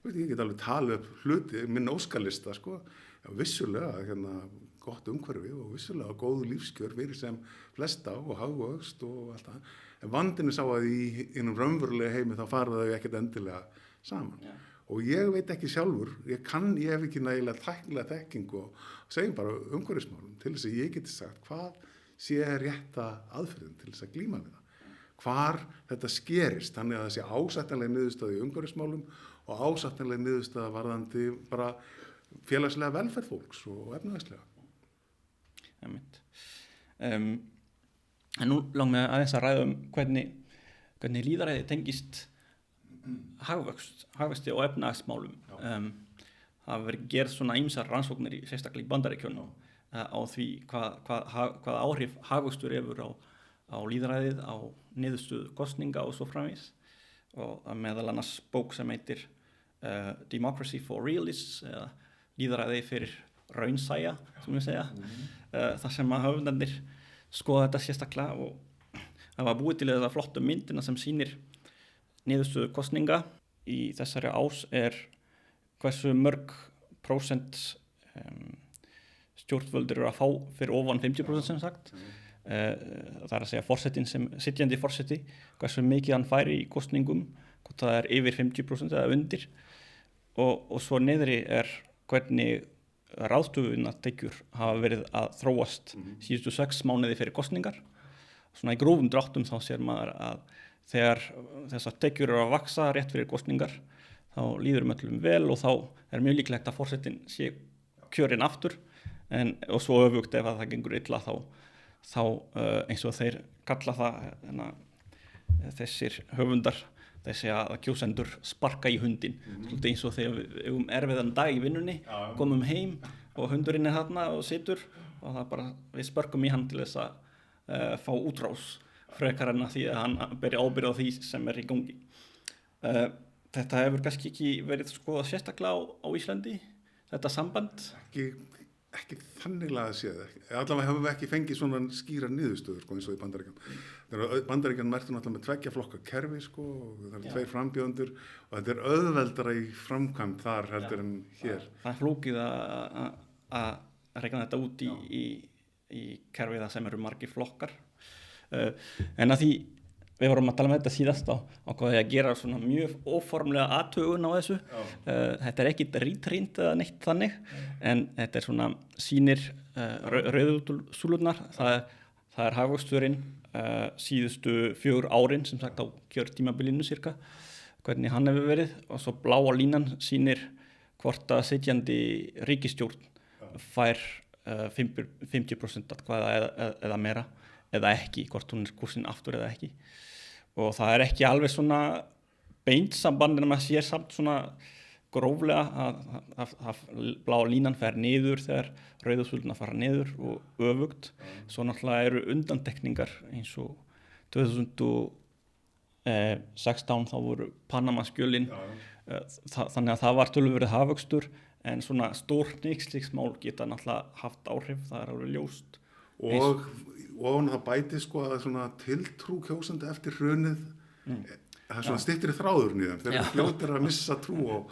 Speaker 1: Ég get alveg talið upp hluti, minn óskalista sko, vissulega gott umhverfi og vissulega góð lífskjör fyrir sem flesta og hagvöxt og allt það. En vandinn sá að í einum raunverulega heimi þá fara þau ekkert endilega saman. Ja. Og ég veit ekki sjálfur, ég hef ekki nægilega tæknilega þekkingu og segjum bara umhverfismálum til þess að ég geti sagt hvað sé rétta aðferðin til þess að glíma við það. Hvar þetta skerist, þannig að það sé ásættanlega niðurstaða í umhverfismálum og ásættanlega niðurstaða varðandi bara félagslega velferð fólks og efnahagslega.
Speaker 2: En nú langar mig aðeins að ræða hvernig lýðræði tengist hagvexti og efnahagsmálum. Það hafa verið gerð svona ýmsar rannsóknir sérstaklega í Bandaríkjunum á því hvað áhrif hagvöxtur hefur á lýðræðið, á niðurstöðu kosninga og svo framvegis. Og meðal annars bók sem heitir Democracy for Realists eða lýðræði fyrir raunsæja, sem við segja. Það sem að höfundarnir skoða þetta sérstaklega og það var búið til þetta flottu myndina sem sýnir niðurstöðu kosninga í þessari ás er hversu mörg prósent stjórnvöldur eru að fá fyrir ofan 50% sem sagt. Það er að segja forsetin sem sitjandi forseti, hversu mikið hann fær í kosningum, hvort það er yfir 50% eða undir og svo niðri er hvernig ráðstöfunartekjur hafa verið að þróast síðustu 6 mánuði fyrir kosningar svona í grófum dráttum þá sér maður að þegar þessar tekjur eru að vaksa rétt fyrir kosningar þá líður öllum vel og þá er mjög líklegt að forsetinn sé kjörinn aftur og svo öfugt ef að það gengur illa þá eins og þeir kalla það þessir höfundar þessi að kjósendur sparka í hundin svolítið eins og þegar við erfiðan dag í vinnunni komum heim og hundurinn er þarna og situr og það bara við spörkum í hann til þess að fá útrás frekar en að því að hann beri ábyrgð á því sem í gangi. Þetta hefur kannski ekki verið skoðað sérstaklega á Íslandi, þetta samband?
Speaker 1: Ekki þanniglega séð. Allavega hefum við ekki fengið svona skýra niðurstöður sko, eins og í Bandaríkjunum. Bandaríkjunum merktu náttúrulega með 2 flokka kerfi sko, og það eru 2 frambjóðendur og þetta er auðveldara í framkvæmd þar heldur en hér.
Speaker 2: Það er flókið að reikna þetta út í kerfi það sem eru margir flokkar. En að því við vorum að tala með þetta síðast á hvað ég að gera svona mjög óformlega athugun á þessu. Þetta er ekki rítrínt eða neitt þannig, en þetta er svona sýnir rauðusúlurnar. Það er hagvöxturinn síðustu 4 árin, sem sagt á kjörtímabilinu cirka, hvernig hann hefur verið, og svo bláa línan sýnir hvort að sitjandi ríkisstjórn fær 50% atkvæða eða meira, eða ekki, hvort hún er kursin aftur eða ekki. Og það er ekki alveg svona beint samband en maður sér samt svona gróflega að bláa línan fer niður þegar rauðusúlurnar fara niður og öfugt. Svo náttúrulega eru undantekningar eins og 2016 þá voru Panama-skjölin, þannig að það var töluverið hagvöxtur, en svona stór hneykslismál geta náttúrulega haft áhrif, það er alveg ljóst.
Speaker 1: Og það bæti sko að svona tiltrú kjósandi eftir hrunið, það er svona styttri þráðurinn í þeim, þeir eru fljótir að missa trú á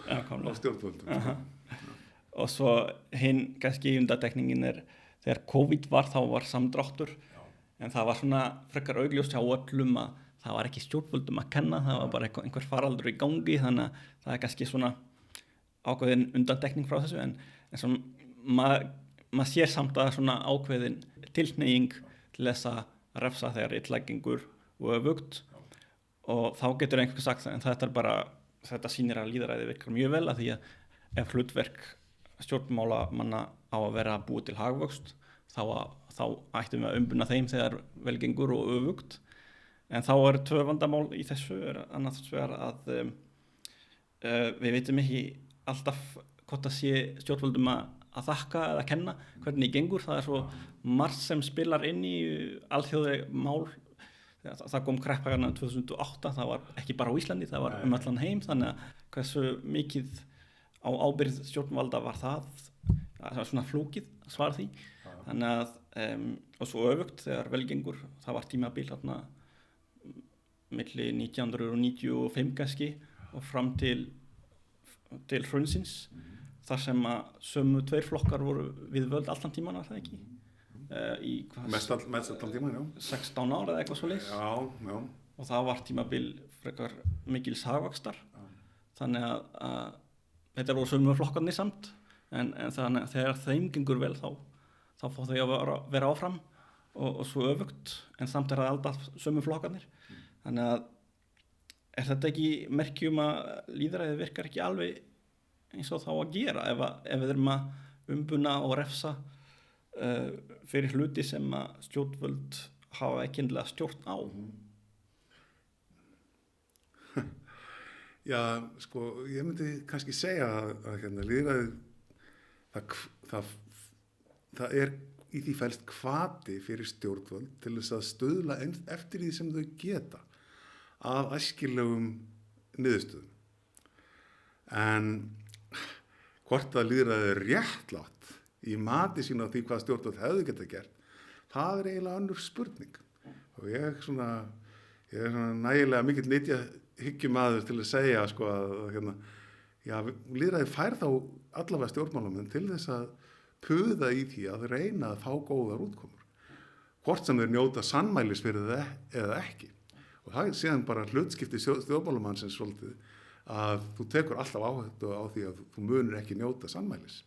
Speaker 1: stjórnvöldum.
Speaker 2: Og svo hinn kannski undantekningin er þegar COVID var, þá var samdráttur, en það var svona frekar augljóst hjá öllum að það var ekki stjórnvöldum að kenna, það var bara einhver faraldur í gangi, þannig að það er kannski svona ákveðin undantekning frá þessu, en svona maður sér samt að svona ákveðin tilhneiging til þess að refsa þegar illa gengur og öfugt, og þá getur einhver sagt en þetta sýnir að lýðræði virkar mjög vel, að því að ef hlutverk stjórnmálamanna á að vera að búa til hagvöxt þá ættum við að umbuna þeim þegar vel gengur og öfugt. En þá eru 2 vandamál í þessu, annars vegar að við veitum ekki alltaf hvort það sé stjórnvöldum að þakka eða kenna hvernig gengur. Það er svo margt sem spilar inn í alþjóðleg mál. Það kom kreppa hérna 2008, það var ekki bara á Íslandi, það var allan heim, þannig að hversu mikið á ábyrgð stjórnvalda var það var svona flókið að svara því. Þannig að og svo öfugt þegar vel gengur, það var tímabil hérna milli 1995 kannski og fram til hrunsins, þar sem að sömu 2 flokkar voru við völd allan tíman, var það ekki?
Speaker 1: Mest allan tíman, já.
Speaker 2: 16 ára eða eitthvað svoleiðis.
Speaker 1: Já.
Speaker 2: Og það var tímabil frekar mikils hagvaxtar. Þannig að þetta voru sömu flokkarnir samt, en þannig að þegar þeim gengur vel þá fá þau að vera áfram og svo öfugt, en samt er það alltaf sömu flokkarnir. Þannig að er þetta ekki merkjum að lýðræðið virkar ekki alveg eins og þá að gera ef við erum að umbuna og refsa fyrir hluti sem að stjórnvöld hafa ekki endilega stjórn á?
Speaker 1: Já, sko, ég myndi kannski segja að lýðræðið það er í því felst hvati fyrir stjórnvöld til þess að stuðla eftir því sem þau geta af æskilegum niðurstöðum. En hvort að lýðræðið er réttlátt í mati sín á því hvað stjórnvöld hefðu getað gert, það er eiginlega önnur spurning. Og ég er svona nægilega mikill nytjahyggjummaður til að segja sko að lýðræðið fær þá allavega stjórnmálamenn til þess að puða í því að reyna að fá góðar útkomur. Hvort sem þeir njóta sannmælis fyrir það eða ekki. Og það er síðan bara hlutskipti stjórnmálamannsins svolítið að þú tekur alltaf áhættu á því að þú munir ekki njóta sannmælis.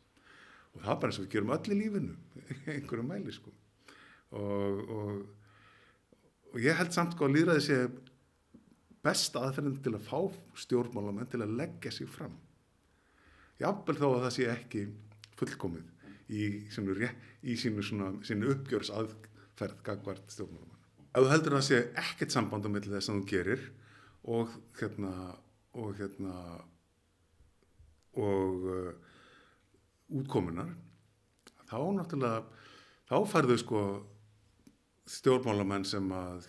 Speaker 1: Og það er bara eins og við gerum öll í lífinu, einhverjum mæli sko. Og og ég held samt sko að lýðræði sé besta aðferðin til að fá stjórnmálamenn til að leggja sig fram. Jafnvel þó að það sé ekki fullkomið í sínu uppgjörsaðferð gagnvart stjórnmálamenn. Ef þú heldur að það sé ekkert samband á milli þess að þú gerir og útkomunar, þá náttúrulega, þá færðu sko stjórnmálamenn sem að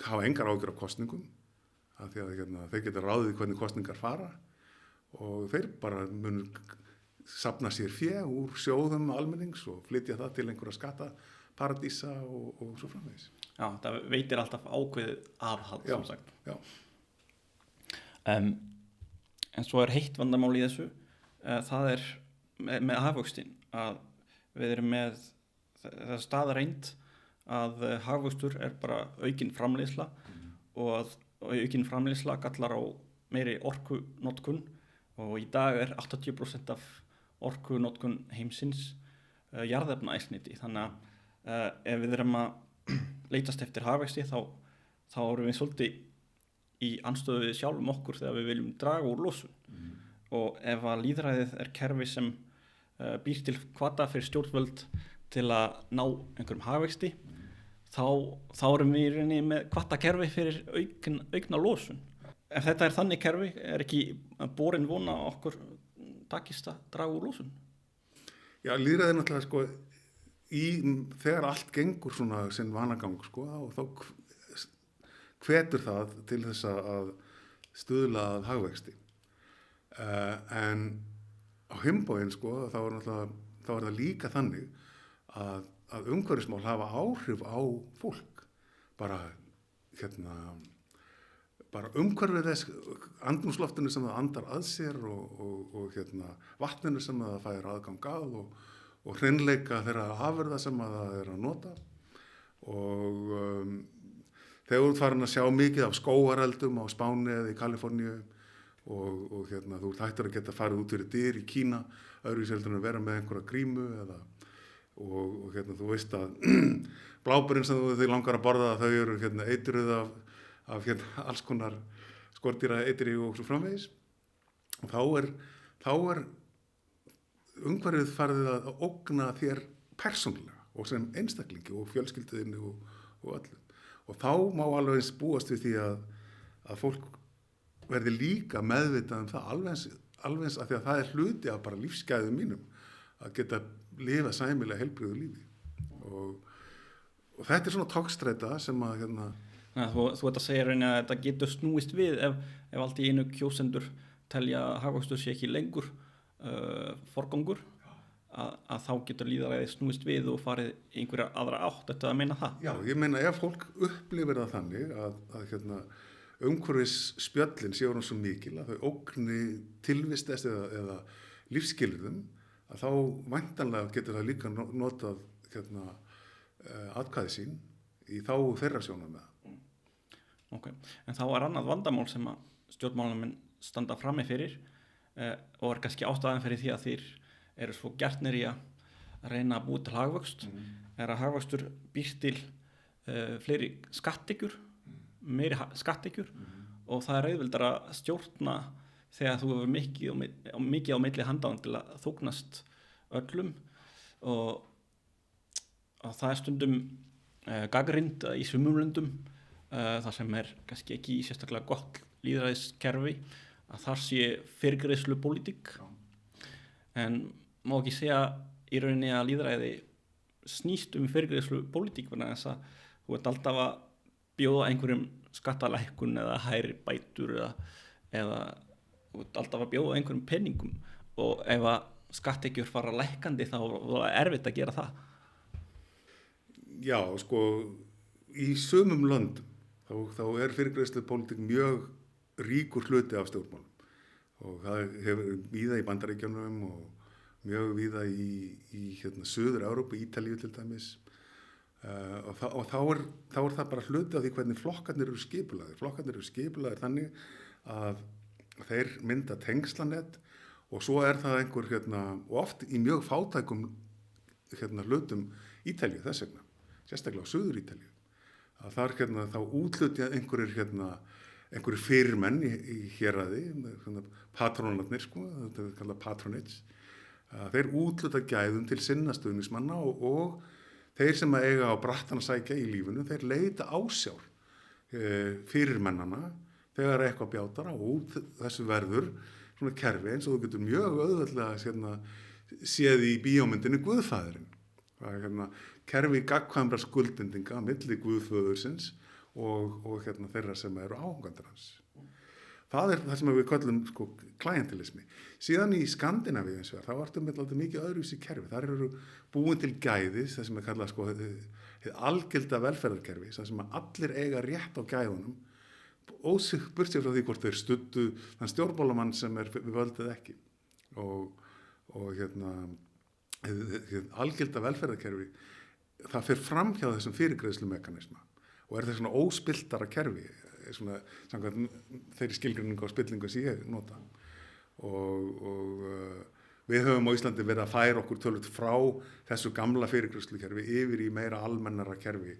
Speaker 1: hafa engar áhyggjur af kosningum, af því að þeir geta ráðið hvernig kosningar fara og þeir bara munu safna sér fé úr sjóðum almennings og flytja það til einhverja skattaparadísa og svo framvegis.
Speaker 2: Já, það veitir alltaf ákveðið aðhald, sem sagt.
Speaker 1: Já.
Speaker 2: En svo heitt vandamál í þessu, það með hagvöxtinn, að við erum með það staðreynd að hagvöxtur bara aukin framleiðsla og að aukin framleiðsla kallar á meiri orkunotkun og í dag 80% af orkunotkun heimsins jarðefnaeldsneyti. Þannig að ef við erum að leitast eftir hagvexti þá erum við svolítið í andstöðu við sjálfum okkur þegar við viljum draga úr losun. Og ef að lýðræðið kerfi sem býr til hvata fyrir stjórnvöld til að ná einhverjum hagvexti, þá erum við í rauninni með hvatakerfi fyrir aukna losun. Ef þetta þannig kerfi, ekki borin vona okkur takist að draga úr losun?
Speaker 1: Já, lýðræðið náttúrulega sko, þegar allt gengur svona sinn vanagang sko, og þá hvetur það til þess að stuðla að hagvexti. En á hinn bóginn sko, þá er það líka þannig að umhverfismál hafa áhrif á fólk. Bara umhverfið þess, andrúmsloftinu sem það andar að sér og vatninu sem það fær aðgang að og hreinleika þeirra afurða sem það að nota. Og þegar þú ert farin að sjá mikið af skógareldum á Spáni eða í Kaliforníu og þú ert hættur að geta farið út fyrir dyr í Kína, öðruvísi heldur en að vera með einhverja grímu og þú veist að bláberinn sem þig langar að borða, þau eru eitruð af alls konar skordýra eitri og svo framvegis. Og þá er umhverfið farið að ógna þér persónulega og sem einstaklingi og fjölskylduðinni og öllu. Og þá má alveg eins búast við því að fólk verði líka meðvitað það alveg eins að því að það er hluti af bara lífsgæðum mínum að geta lifa sæmilega heilbrigðu lífi. Og þetta er svona togstreita sem að
Speaker 2: Þú ert að segja rauninni að þetta getur snúist við ef allt í einu kjósendur telja að hagvöxtur sé ekki lengur forgangur, að þá getur lýðræðið snúist við og farið einhverja aðra átt. Þetta að meina það? Já,
Speaker 1: ég meina ef fólk upplifir það þannig að umhverfisspjöllin séu hún svo mikil að þau ógni tilvist eða lífsskilyrðum, að þá væntanlega getur það líka notað atkvæði sín í þá þeirra sjónarmiða.
Speaker 2: Ok, en þá annað vandamál sem að stjórnmálamenn standa frammi fyrir og kannski ástæðan fyrir því að þeir eru svo gjarnir í að reyna að búa til hagvöxt, að hagvöxtur býr til fleiri skattekjur, meiri skattekjur og það auðveldara að stjórna þegar þú hefur mikið á milli handanna til að þóknast öllum og það stundum gagnrýnt í sumum löndum það sem kannski ekki sérstaklega gott lýðræðiskerfi að þar sé fyrirgreiðslu pólitík en má ekki segja í rauninni að lýðræði snýst fyrirgreiðslu pólitík vegna þess að þú ert alltaf að bjóða einhverjum skattalækkun eða hærri bætur eða þú ert alltaf að bjóða einhverjum peningum og ef að skattekjur fara lækkandi þá er erfitt að gera það.
Speaker 1: Já, sko í sumum löndum þá er fyrirgreiðslu pólitík mjög ríkur hluti af stjórnmálum og það hefur víða í Bandaríkjunum og mjög víða í Suður-Evrópu, Ítalíu til dæmis og þá er það bara hluti af því hvernig flokkarnir eru skipulagðir. Flokkarnir eru skipulagðir þannig að þeir mynda tengslanett og svo er það einhver og oft í mjög fátækum hlutum Ítalíu þess vegna, sérstaklega á Suður-Ítalíu. að þar þá útlutja einhverjir fyrirmenn í héraði, patrónarnir sko, þetta er kallað patronage, þeir útluta gæðum til sinna stuðningsmanna og þeir sem að eiga á brattan að sækja í lífinu, þeir leita ásjár fyrirmennana þegar eitthvað bjátar á út þessu verður svona kerfi eins og þú getur mjög auðveldlega séð í bíómyndinni Guðfaðirinn. Það er kerfi gagnkvæmra skuldbindinga milli Guðföðursins og þeirra sem eru áhangendur hans. Það er það sem við köllum sko klientelismi. Síðan í Skandinavíu eins og þá ertu með alltaf mikið öðruvísi kerfi. Þar eru búin til gæðis, það sem er kallað sko hið algilda velferðarkerfi, það sem að allir eiga rétt á gæðunum, burtséð frá því hvort þeir studdu þann stjórnmálamann sem er við völdið ekki. Og algilda velferðarkerfi, það fer fram hjá þessum fyrirgreiðslumekanisma og er það svona óspiltara kerfi, svona samkvæmt þeirri skilgreiningu á spillingu sem ég nota. Og við höfum á Íslandi verið að færa okkur tölvöld frá þessu gamla fyrirgreiðslukerfi yfir í meira almennara kerfi,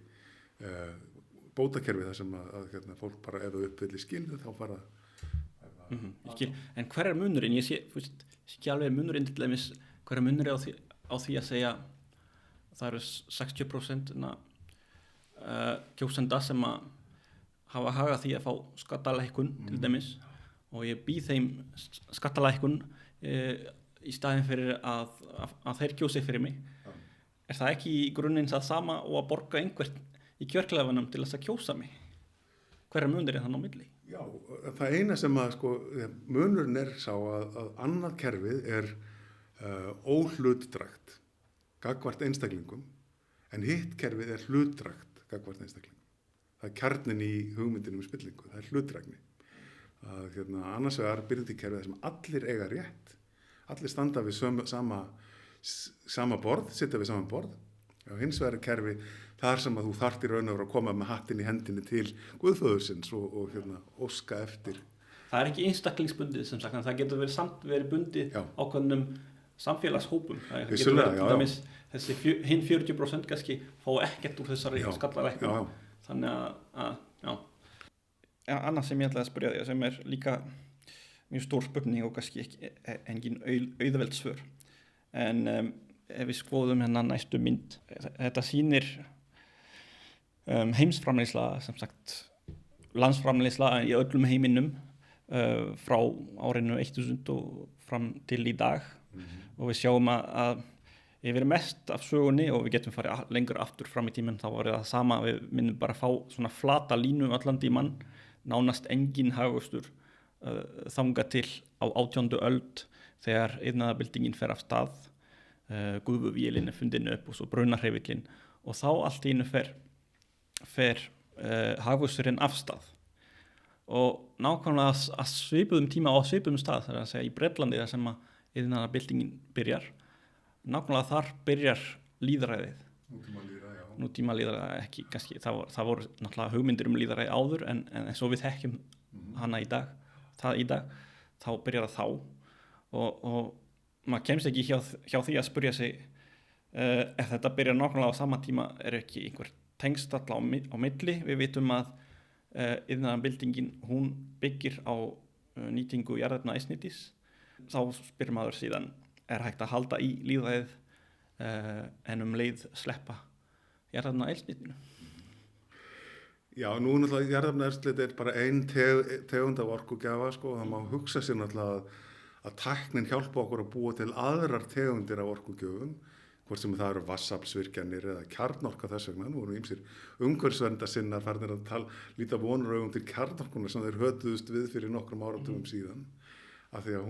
Speaker 1: bótakerfi þar sem að fólk bara ef það uppfyllir skildu þá fara
Speaker 2: En hver er munurinn? Ég sé ekki alveg munurinn til dæmis, hver er munurinn á því að segja það eru 60% kjósenda sem að hafa hagað því að fá skattalækkun til dæmis og ég býð þeim skattalækkun í staðinn fyrir að þeir kjósi fyrir mig. Er það ekki í grunninn það sama og að borga einhvern í kjörklefanum til þess að kjósa mig? Hver er munurinn þannig á milli?
Speaker 1: Já, það eina sem að sko, munurinn er sá að annað kerfið er óhlutdrægt gagnvart einstaklingum en hitt kerfið er hlutdrægt gagnvart einstaklingum. Það er kjarnin í hugmyndinum spillingu, það er hlutdrægni. Annars vegar byrðikerfið sem allir eiga rétt, allir standa við sama borð, sitja við sama borð. Og hins vegar er kerfi þar sem að þú þarft í raun og veru að koma með hattinn í hendinni til Guðföðursins og óska eftir. Það
Speaker 2: er ekki einstaklingsbundið sem sagt, en það getur verið bundið ákveðnum samfélagshópum. Það getur verið til dæmis þessi hinn 40% kannski fá ekkert úr þessari skallalækkun. Þannig að annað sem ég ætlaði að spyrja því sem er líka mjög stór spurning og kannski engin auðveld svör. En ef við skoðum næstu mynd, þetta sýnir heimsframleiðsla, sem sagt landsframleiðsla í öllum heiminum frá árinu 1000 og fram til í dag og við sjáum að yfir mest af sögunni og við getum farið lengur aftur fram í tíminn þá var það sama, við myndum bara fá svona flata línu allan tímann, nánast engin hagvöxtur þangað til á 18. öld þegar iðnaðarbyltingin fer af stað, gufuvélin er fundin upp og svo brunahreyfillinn og þá allt í einu fer hagvöxturinn af stað og nákvæmlega að svipuðum tíma á svipuðum stað, það er að segja í Bretlandi þar sem að iðnaðarbyltingin byrjar, nákvæmlega þar byrjar lýðræðið. Nútíma lýðræði ekki, kannski, það voru náttúrulega hugmyndir lýðræði áður en eins og við þekkjum hana í dag, þá byrjar það og maður kemst ekki hjá því að spyrja sig ef þetta byrjar nákvæmlega á sama tíma er ekki einhver tengstall á milli. Við vitum að iðnaðarbyltingin hún byggir á nýtingu jarðefnaeldsneytis. Þá spyr maður síðan er hægt að halda í lýðræðið en leið sleppa jarðefnaeldsneytinu.
Speaker 1: Já, nú náttúrulega jarðefnaeldsneyti er bara ein tegund af orkugjafa sko, og það má hugsa sér náttúrulega að tæknin hjálpa okkur að búa til aðrar tegundir af orkugjöfum, hvort sem það eru vatnsaflsvirkjanir eða kjarnorka þess vegna. Nú voru ýmsir umhverfisverndarsinnar farnir að líta vonaraugum til kjarnorkunar sem þeir hötuðust við fyrir nokkrum áratugum síðan, af því að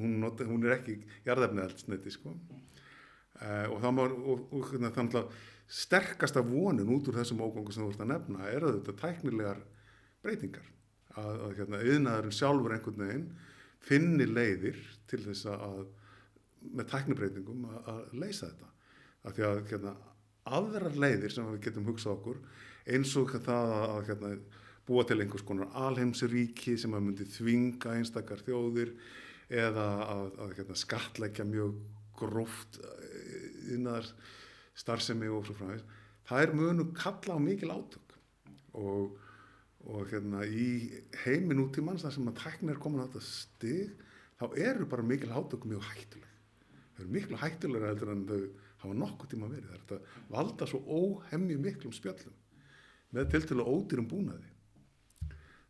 Speaker 1: hún er ekki jarðefnaeldsneyti sko. Og þannig að sterkasta vonin út úr þessum ógangu sem þú ert að nefna er þetta tæknilegar breytingar að iðnaðurinn sjálfur einhvern veginn finni leiðir til þess að með tæknibreytingum að leysa þetta af því að aðrar leiðir sem við getum hugsað okkur eins og það að búa til einhvers konar alheimsríki sem að myndi þvinga einstakar þjóðir eða að skattleggja mjög gróft iðnaðar starfsemi og svo framvegis. þær munu kalla á mikil átök og hérna í heimi nútímans þar sem að tæknin komin á þetta stig, þá eru bara mikil átök mjög hættuleg. Þau eru miklu hættulegra heldur en þau hafa nokkuð tíma verið. Það er þetta valda svo óhemju miklum spjöllum með tiltölulega ódýrum búnaði.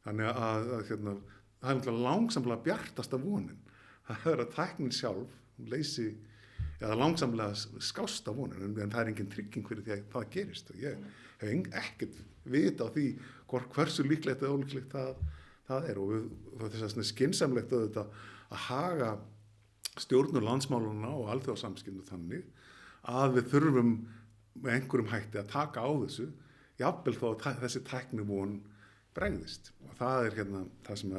Speaker 1: Þannig að hérna, það er náttúrulega langsamlega bjartasta vonin. Það er að tæknin sjálf leysi, eða langsamlega skásta vonin, en það er engin trygging fyrir því að það gerist. Og ég hef ekkert vita á því hversu líklegt eða ólíklegt það er. Og það er þess að skynsamlegt að haga stjórnur landsmáluna og alþjóðasamskiptum þannig að við þurfum með einhverjum hætti að taka á þessu, jafnvel þó að þessi tæknivon bregðist. Og það er hérna það sem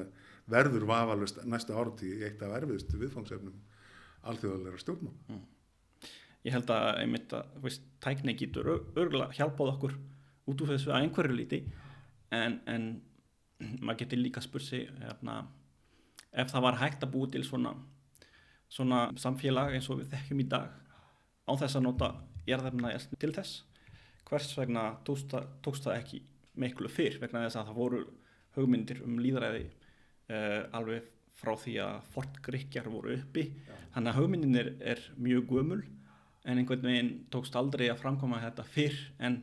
Speaker 1: verður vafalaust næstu áratugum eitt af erfiðustu viðfangsefnum alþjóðalegra stjórnmála.
Speaker 2: Ég held að einmitt að tækni getur örugglega hjálpað okkur út úr þessu að einhverju líti, en maður getur líka spurt sig ef það var hægt að búa til svona samfélag eins og við þekkjum í dag án þess að nota jarðefnaeldsneyti til þess, hvers vegna tókst það ekki miklu fyrr, vegna þess að það voru hugmyndir lýðræði alveg frá því að forngrikkjar voru uppi. Þannig að hugmyndin er mjög gömul, en einhvern veginn tókst aldrei að framkoma þetta fyrr en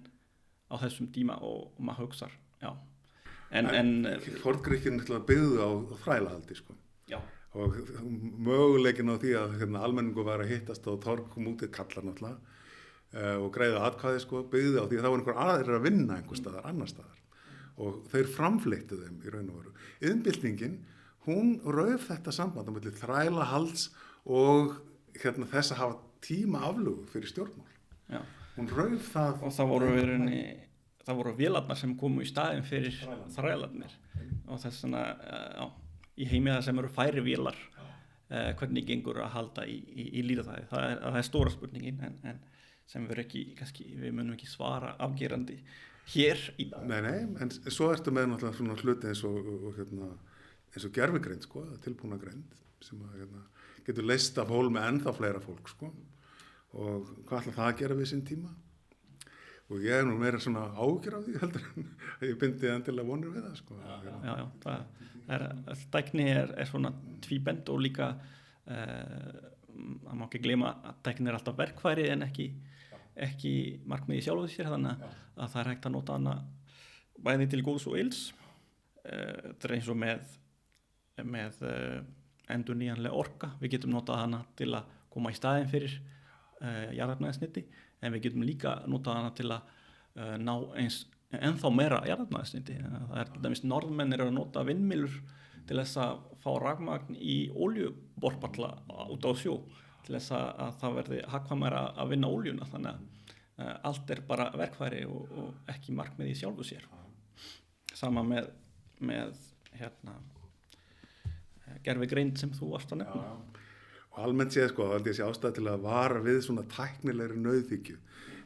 Speaker 2: á þessum tíma og maður hugsar, já.
Speaker 1: Forngrikkjin byggðu á þrælahaldi, sko.
Speaker 2: Já.
Speaker 1: Og möguleikin á því að almenningu var að hittast á torgum úti kallar náttúrulega og greiða atkvæði, sko, byggði á því að það var einhver aðrir að vinna einhver staðar, annar staðar. Og þeir framfleyttu þeim í raun og veru. Iðnbyltingin, hún rauf þetta samband á milli þrælahalds og þess að hafa tíma aflögu fyrir stjórnmál.
Speaker 2: Já.
Speaker 1: Hún rauf það. Og
Speaker 2: það voru vélarnar sem komu í staðinn fyrir þrælarnir. Og þess vegna, í heimi það sem eru færi vélar, hvernig gengur að halda í lýðræði. Það er stóra spurningin, en sem við munum ekki svara afgerandi hér í dag.
Speaker 1: Nei, en svo ertu með náttúrulega svona hluti eins og gervigreind, sko, tilbúna greind, sem getur leyst af hólmi ennþá fleira fólk, sko. Og hvað ætlar það að gera við sinn tíma? Og ég nú meira svona ágjör af því, heldur en ég bindi endilega vonir við það, sko.
Speaker 2: Já, tækni er svona tvíbent og líka það má ekki gleyma að tækni er alltaf verkfæri en ekki markmiði sjálfu sér, þannig að það er hægt að nota hana bæði til góðs og ills. Það er eins og með endurnýjanlega orka, við getum notað hana til að koma í staðinn fyrir jarðefnaeldsneyti, en við getum líka notað hana til að ná ennþá meira jarðefnaeldsneyti. Það er til dæmis norðmennir að nota vindmyllur til þess að fá rafmagn í oljuborpalla út á sjó, til þess að það verði hagkvæmara að vinna oljuna, þannig að allt er bara verkfæri og ekki markmið í sjálfu sér. Sama með gervigreind sem þú varst að nefna.
Speaker 1: Og almennt séð, sko, þá held ég sé ástæða til að vara við svona tæknilegri nauðhyggju.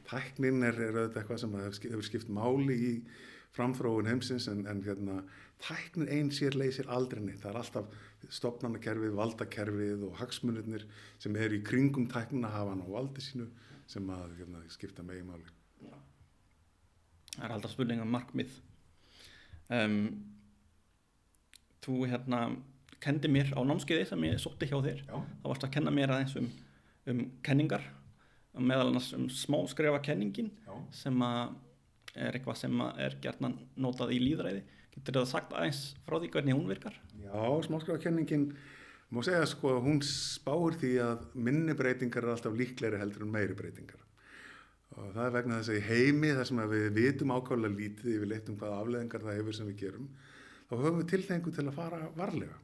Speaker 1: Tæknin er auðvitað eitthvað sem hefur skipt máli í framþróun heimsins, en tæknin ein sér leysir aldrei neitt. Það er alltaf stofnanakerfið, valdakerfið og hagsmunirnir sem eru í kringum tæknina hafa hann á valdi sínu sem að skipta megi máli.
Speaker 2: Það er alltaf spurning markmið. Þú kendi mér á námskeiði sem ég sótti hjá þér.
Speaker 1: Já.
Speaker 2: Það varst að kenna mér aðeins kenningar, meðal annars smáskrefa kenningin.
Speaker 1: Já.
Speaker 2: Sem er eitthvað sem er gjarnan notað í lýðræði. Getur það sagt aðeins frá því hvernig hún virkar?
Speaker 1: Já, smáskrefa kenningin má segja, sko, hún spáir því að minni breytingar er alltaf líklegri heldur en meiri breytingar. Og það er vegna þess að í heimi þar sem við vitum ákaflega lítið, við leitum hvaða afleiðingar það hefur sem við gerum, þá höfum við tilhneigingu til að fara varlega.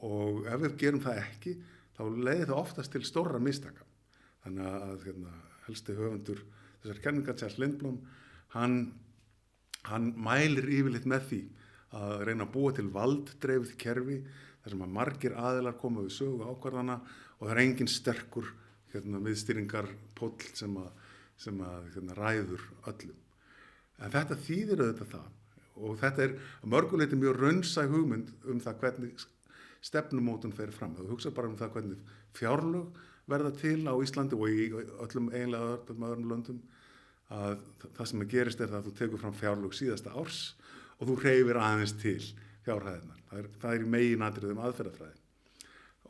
Speaker 1: Og ef við gerum það ekki, þá leiðir það oftast til stórra mistaka. Þannig að helsti höfundur þessar kenningar, Charles Lindblom, hann mælir yfirleitt með því að reyna að búa til valddreifð kerfi þar sem að margir aðilar koma við sögu ákvarðana og það er engin sterkur miðstýringarpóll sem að ræður öllum. En þetta þýðir auðvitað það, og þetta er að mörguleyti mjög raunsæ hugmynd það hvernig stefnumótun fer fram. Þú hugsa bara það hvernig fjárlög verða til á Íslandi og í eiginlega öllum öðrum löndum, að það sem gerist að þú tekur fram fjárlög síðasta árs og þú hreyfir aðeins til fjárhæðirnar. Það í meginatriðum aðferðafræði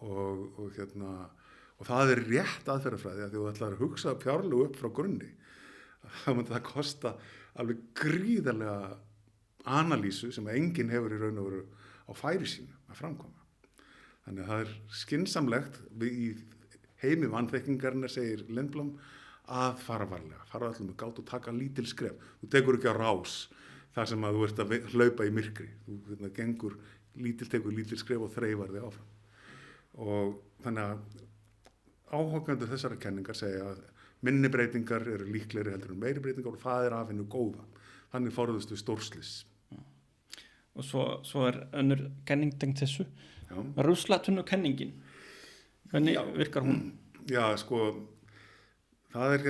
Speaker 1: og það rétt aðferðafræði að því þú ætlar að hugsa fjárlög upp frá grunni. Þá myndi það kosta alveg gríðarlega analýsu sem enginn hefur í raun og veru á færi sínu að framkoma. Þannig að það skynsamlegt í heimi vanþekkingarinnar, segir Lindblom, að fara varlega, fara allir með gátt og taka lítil skref. Þú tekur ekki á rás þar sem að þú ert að hlaupa í myrkri. Þú tekur lítil skref og þreifar þig áfram. Og þannig að áhugandur þessara kenningar segja að minni breytingar eru líklegri heldur en meiri breytingar og það af hennu góða. Þannig forðust við stórslys.
Speaker 2: Og svo önnur kenning tengt þessu. Ruslatunnu-kenningin. Hvernig virkar hún?
Speaker 1: Já, sko, það er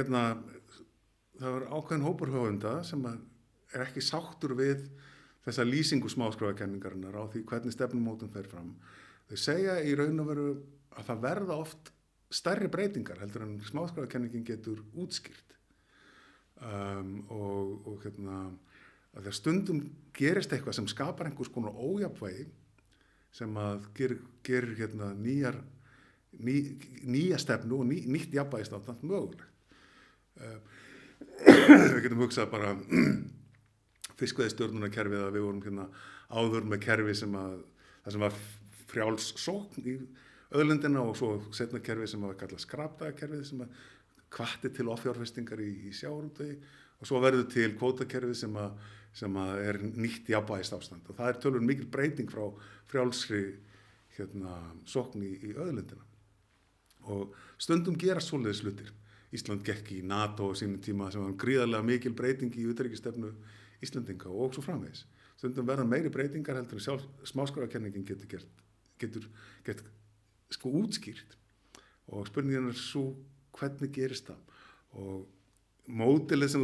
Speaker 1: ákveðin hópur höfunda sem er ekki sáttur við þessa lýsingu smáskráfakenningarinnar á því hvernig stefnumótun fer fram. Þau segja í raun og veru að það verða oft stærri breytingar heldur en smáskráfakenningin getur útskýrt. Og að þegar stundum gerist eitthvað sem skapar einhvers konar ójafnvægi sem að gerir nýja stefnu og nýtt jafnvægisástand mögulegt. Við getum hugsað bara fiskveiðistjórnunarkerfið að við vorum áður með kerfi það sem var frjáls sókn í auðlindina og svo seinna kerfi sem var kallað skrapdagakerfið sem hvatti til offjárfestingar í sjávarútvegi og svo verður til kvótakerfið sem er nýtt jafnvægisástand og það tölur mikil breyting frá frjálsri sókn í auðlindina. Og stundum gerast svoleiðis hlutir. Ísland gekk í NATO á sínum tíma sem var gríðarlega mikil breyting í utanríkisstefnu Íslendinga og svo framvegis. Stundum verða meiri breytingar heldur en sjálf smáskráfakenningin getur sko útskýrt. Og spurningin er svo hvernig gerist það. Og módelið sem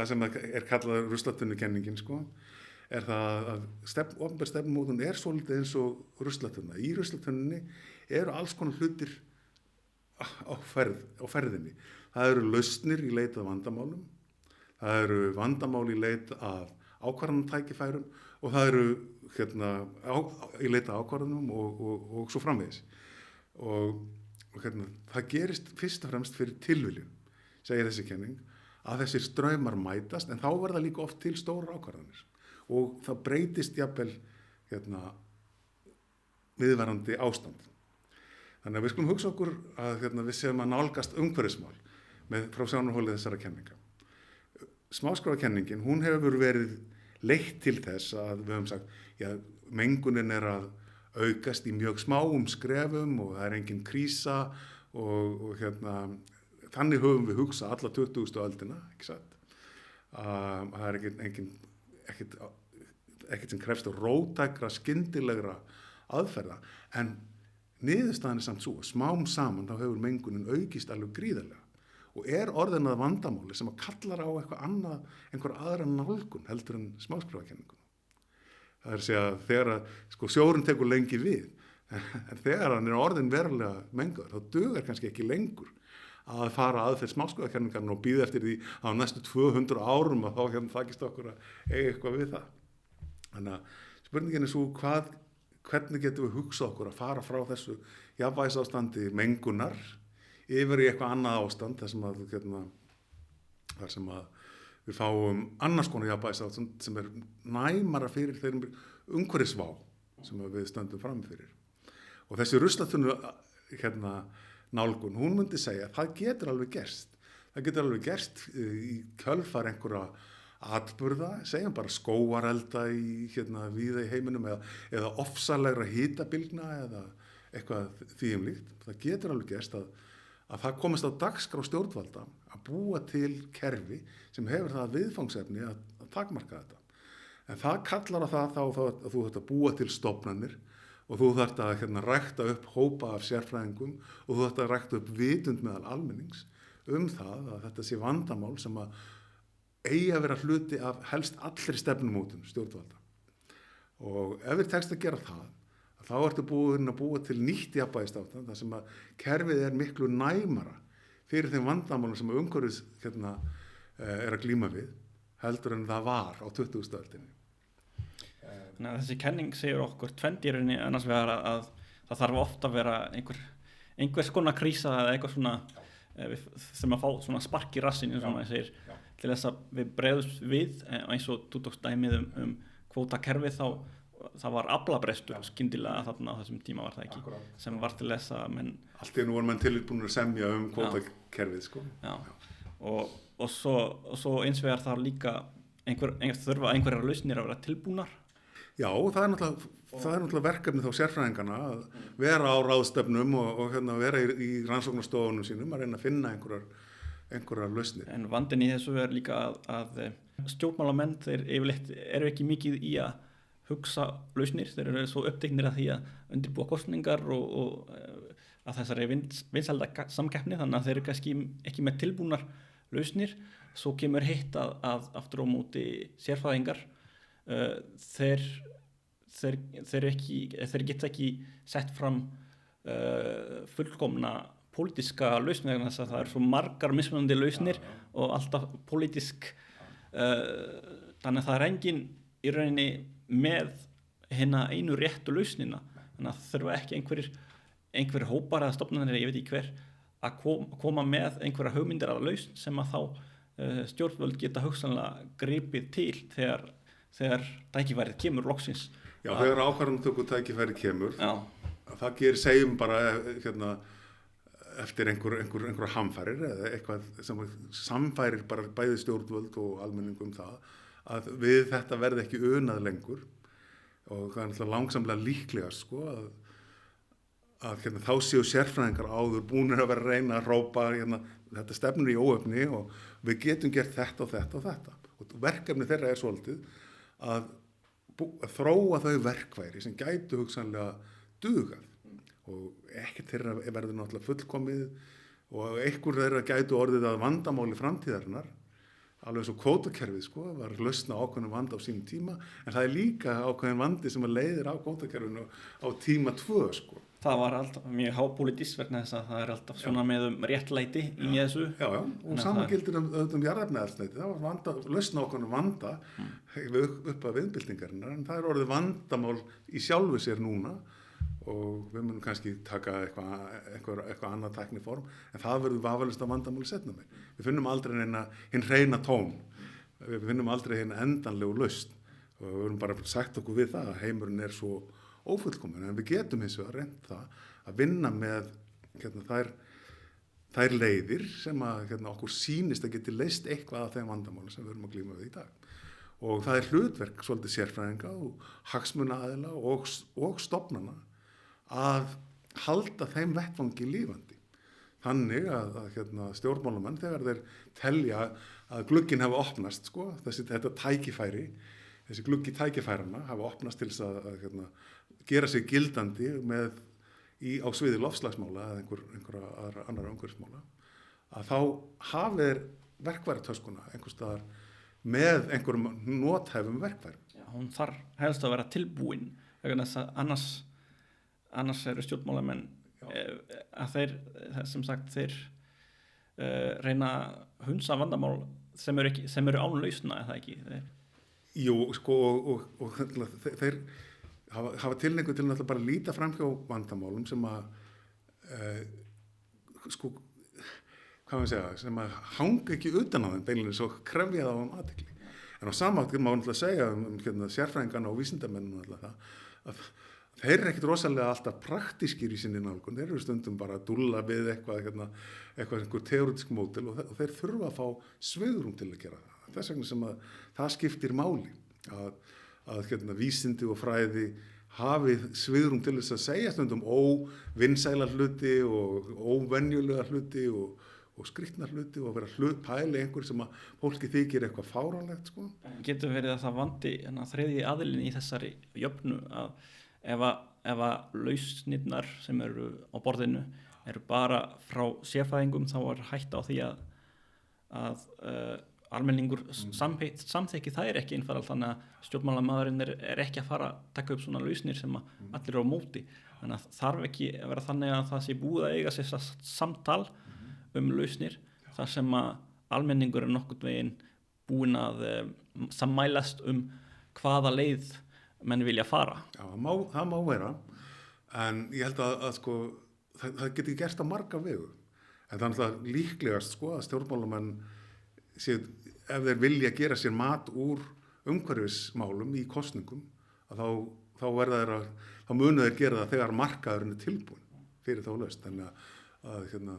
Speaker 1: sem er kallað ruslatunnu-kenningin sko, er það að opinber stefnumótun er svolítið eins og ruslatunna. Í ruslatunni eru alls konar hlutir á ferðinni. Það eru lausnir í leit að vandamálum, það eru vandamál í leit að ákvarðanatækifærum og það eru í leit að ákvarðanum og svo framvegis. Og það gerist fyrst og fremst fyrir tilviljun, segir þessi kenning, að þessir straumar mætast en þá verða líka oft til stórar ákvarðanir og það breytist jafnvel viðvarandi ástand. Þannig að við skulum hugsa okkur að við séum að nálgast umhverfismál frá sjónarhóli þessara kenninga. Smáskráfakenningin, hún hefur verið leitt til þess að við höfum sagt, mengunin er að aukast í mjög smáum skrefum og það er engin krísa og þannig höfum við hugsað alla 20. öldina, ekki satt? Það er ekkert sem krefst róttækra, skyndilegra aðferða, en niðurstaðan er samt svo, smám saman þá hefur mengunin aukist alveg gríðarlega og er orðin að vandamáli sem að kallar á einhver aðra nálgun heldur en smáskráfakenningun. Það er að segja að þegar sjórinn tekur lengi við, en þegar hann er orðin verulega mengaður, þá dugar kannski ekki lengur að fara aðferð smáskráfakenningarna og bíða eftir því á næstu 200 árum að þá þakist okkur að eiga eitthvað við það. Þannig að spurningin er svo hvernig getum við hugsað okkur að fara frá þessu jafnvægisástandi mengunar yfir í eitthvað annað ástand þar sem við fáum annars konar jafnvægisástand sem er næmara fyrir þeirrum umhverfisvá sem við stöndum fram fyrir. Og þessi ruslatunnu nálgun, hún myndi segja að það getur alveg gerst. Það getur alveg gerst í kjölfar einhverja atburða, segjum bara skógarelda víða í heiminum eða ofsalegra hitabylgna eða eitthvað því líkt. Það getur alveg gerst að það komist á dagskrá stjórnvalda að búa til kerfi sem hefur það viðfangsefni að takmarka þetta. En það kallar á það að þú þarft að búa til stofnanir og þú þarft að rækta upp hópa af sérfræðingum og þú þarft að rækta upp vitund meðal almennings það að þetta sé vandamál sem að eigi að vera hluti af helst allri stefnumótun stjórnvalda. Og ef við tekst að gera það, þá ertu búin að búa til nýtt jafnvægisástand þar sem að kerfið er miklu næmara fyrir þeim vandamálum sem umhverfis að glíma við heldur en það var á 20. öldinni.
Speaker 2: Þannig að þessi kenning segir okkur tvennt í rauninni, annars vegar að það þarf ofta að vera einhvers konar krísa eða eitthvað svona sem að fá svona spark í rassinu segir, til þess að við bregðumst við eins og þú tókst dæmið kvótakerfi þá það var aflabrestur skyndilega þarna á þessum tíma var það ekki. Akkurat. Sem var til þess að menn
Speaker 1: allt í einu voru menn tilbúnir að semja kvótakerfið sko.
Speaker 2: Og svo eins vegar þarf líka þurfa einhverjar lausnir að vera tilbúnar.
Speaker 1: Já, það er náttúrulega verkefni þá sérfræðingana að vera á ráðstefnum og vera í rannsóknastofunum sínum að reyna að finna einhverjar lausnir.
Speaker 2: En vandinn í þessu er líka að stjórnmálamenn þeir yfirleitt eru ekki mikið í að hugsa lausnir, þeir eru svo uppteknir að því að undirbúa kosningar og að þessari vinsælda samkeppni, þannig að þeir eru kannski ekki með tilbúnar lausnir. Svo kemur hitt að aftur á móti sérfræðingar þeir geta ekki sett fram fullkomna pólitíska lausnir, þess að það eru svo margar mismunandi lausnir og alltaf pólitísk, þannig að það er engin í rauninni með hérna einu réttu lausnina, þannig að þurfa ekki einhverjir hópar eða stofnanir, ég veit ekki hver, að koma með einhverja hugmyndir að lausn sem að þá stjórnvöld geta hugsanlega gripið til þegar tækifærið kemur loksins.
Speaker 1: Já, þegar ákvarðanatöku tækifærið kemur, það segjum bara eftir einhverja hamfarir eða eitthvað sem samfærir bara bæði stjórnvöld og almenningum það að við þetta verði ekki unað lengur og það er náttúrulega langsamlega líklegast sko að þá séu sérfræðingar áður búnir að vera að reyna að hrópa þetta stefnir í óöfni og við getum gert þetta og þetta og þetta og verkefni þeirra er svolítið að þróa þau verkværi sem gætu hugsanlega dugað og ekkert þeirra verður náttúrulega fullkomið og einhver þeirra gætu orðið að vandamáli framtíðarinnar. Alveg eins og kvótakerfið sko, var lausn á ákveðnum vanda á sínum tíma, en það er líka ákveðin vandi sem leiðir á kvótakerfinu á tíma 2 sko.
Speaker 2: Það var alltaf mjög hápólitískt vegna þess að það er alltaf svona með réttlæti í þessu.
Speaker 1: Já, og sama gildir jarðefnaeldsneyti, það var lausn á ákveðnum vanda upp að viðbyltingarinnar, en það er orðið vandamál í sjálfu sér núna og við munum kannski taka eitthvað annað tækniform, en það verður vafalaust að vandamáli setna með. Við finnum aldrei hinn hreina tón, við finnum aldrei hinn endanlegu lausn og við verðum bara sagt okkur við það að heimurinn er svo ófullkominn, en við getum hins vegar reynt það að vinna með þær leiðir sem að okkur sýnist að geti leyst eitthvað af þeim vandamáli sem við erum að glíma við í dag. Og það er hlutverk svolítið sérfræðinga og hagsmunaaðila og stofnana að halda þeim vettvangi lífandi. Þannig að stjórnmálamenn þegar þeir telja að glugginn hafi opnast, sko, þetta tækifæri, þessi gluggi tækifærana hafi opnast til þess að gera sig gildandi á sviði loftslagsmála eða einhverja annarra umhverfismála, að þá hafi þeir verkfæratöskuna einhvers staðar með einhverjum nothæfum verkfærum.
Speaker 2: Já, hún þarf helst að vera tilbúin, vegna þess að annars eru stjórnmálamenn að þeir reyna að hunsa vandamál sem eru án lausna, eða ekki?
Speaker 1: Jú, sko, og þeir hafa tilhneigingu til náttúrulega bara að líta fram hjá vandamálum sem að sko, hvað maður segja, sem að hanga ekki utan á þeim beinlega svo krefja það á athygli. En á sama hátt má náttúrulega segja sérfræðingana og vísindamennina náttúrulega að þeir eru ekkert rosalega alltaf praktískir í sinni nálgun, þeir eru stundum bara að dúlla við einhver teoretísk módel og þeir þurfa að fá svigrúm til að gera það. Þess vegna sem að það skiptir máli að vísindi og fræði hafi svigrúm til þess að segja stundum óvinsæla hluti og óvenjulega hluti og skrýtna hluti og vera pæli einhver sem að fólki þykir eitthvað fáránlegt sko.
Speaker 2: Getur verið að það vandi þriðji aðilinn í þessari jöfnu að ef að lausnirnar sem eru á borðinu eru bara frá sérfræðingum, þá er hætta á því að almenningur samþykki það er ekki einfaldlega, þannig að stjórnmálamaðurinn er ekki að fara að taka upp svona lausnir sem að allir eru á móti. Þannig að þarf ekki að vera þannig að það sé búið að eiga sér samtal lausnir þar sem að almenningur er nokkurn veginn búinn að sammælast hvaða leið menn vilja fara.
Speaker 1: Já, það má vera, en ég held að sko, það geti gert á marga vegu. En það er náttúrulega líklegast sko, að stjórnmálamenn séu, ef þeir vilja gera sér mat úr umhverfismálum í kosningum, að þá munu þeir gera það þegar markaðurinn er tilbúin fyrir þá laust. Þannig að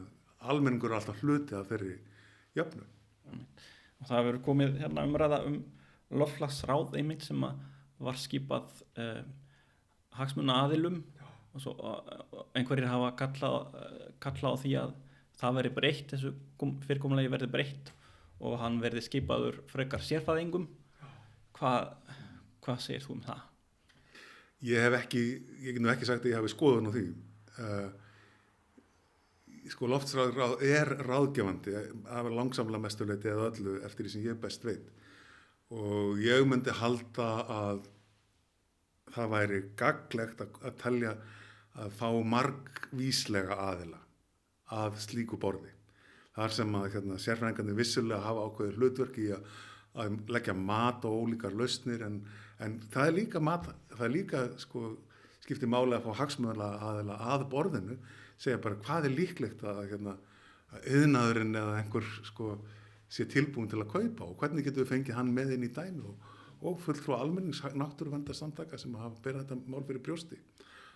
Speaker 1: almenningur er alltaf hluti af þeirri jöfnu.
Speaker 2: Og það hefur komið umræða loftslagsráð einmitt sem var skipað hagsmunaaðilum og svo einhverjir hafa kallað á því að það verði breytt, þessu fyrirkomulagi verði breytt og hann verði skipaður frekar sérfræðingum. Hvað segir þú það?
Speaker 1: Ég get nú ekki sagt að ég hafi skoðun á því. Sko loftslagsráð er ráðgefandi af langsamlega mestuleyti eða öllu eftir því sem ég best veit. Og ég myndi halda að það væri gagnlegt að telja að fá margvíslega aðila að slíku borði. Þar sem að sérfræðingarnir vissulega hafa ákveðið hlutverk í að leggja mat á ólíkar lausnir en það er líka sko, skiptir máli að fá hagsmunaaðila aðila að borðinu, segja bara hvað er líklegt að iðnaðurinn eða einhver sko, sé tilbúin til að kaupa og hvernig getum við fengið hann með inn í dæmi og fulltrúa almennings náttúruverndarsamtaka sem hafa berað þetta mál fyrir brjósti.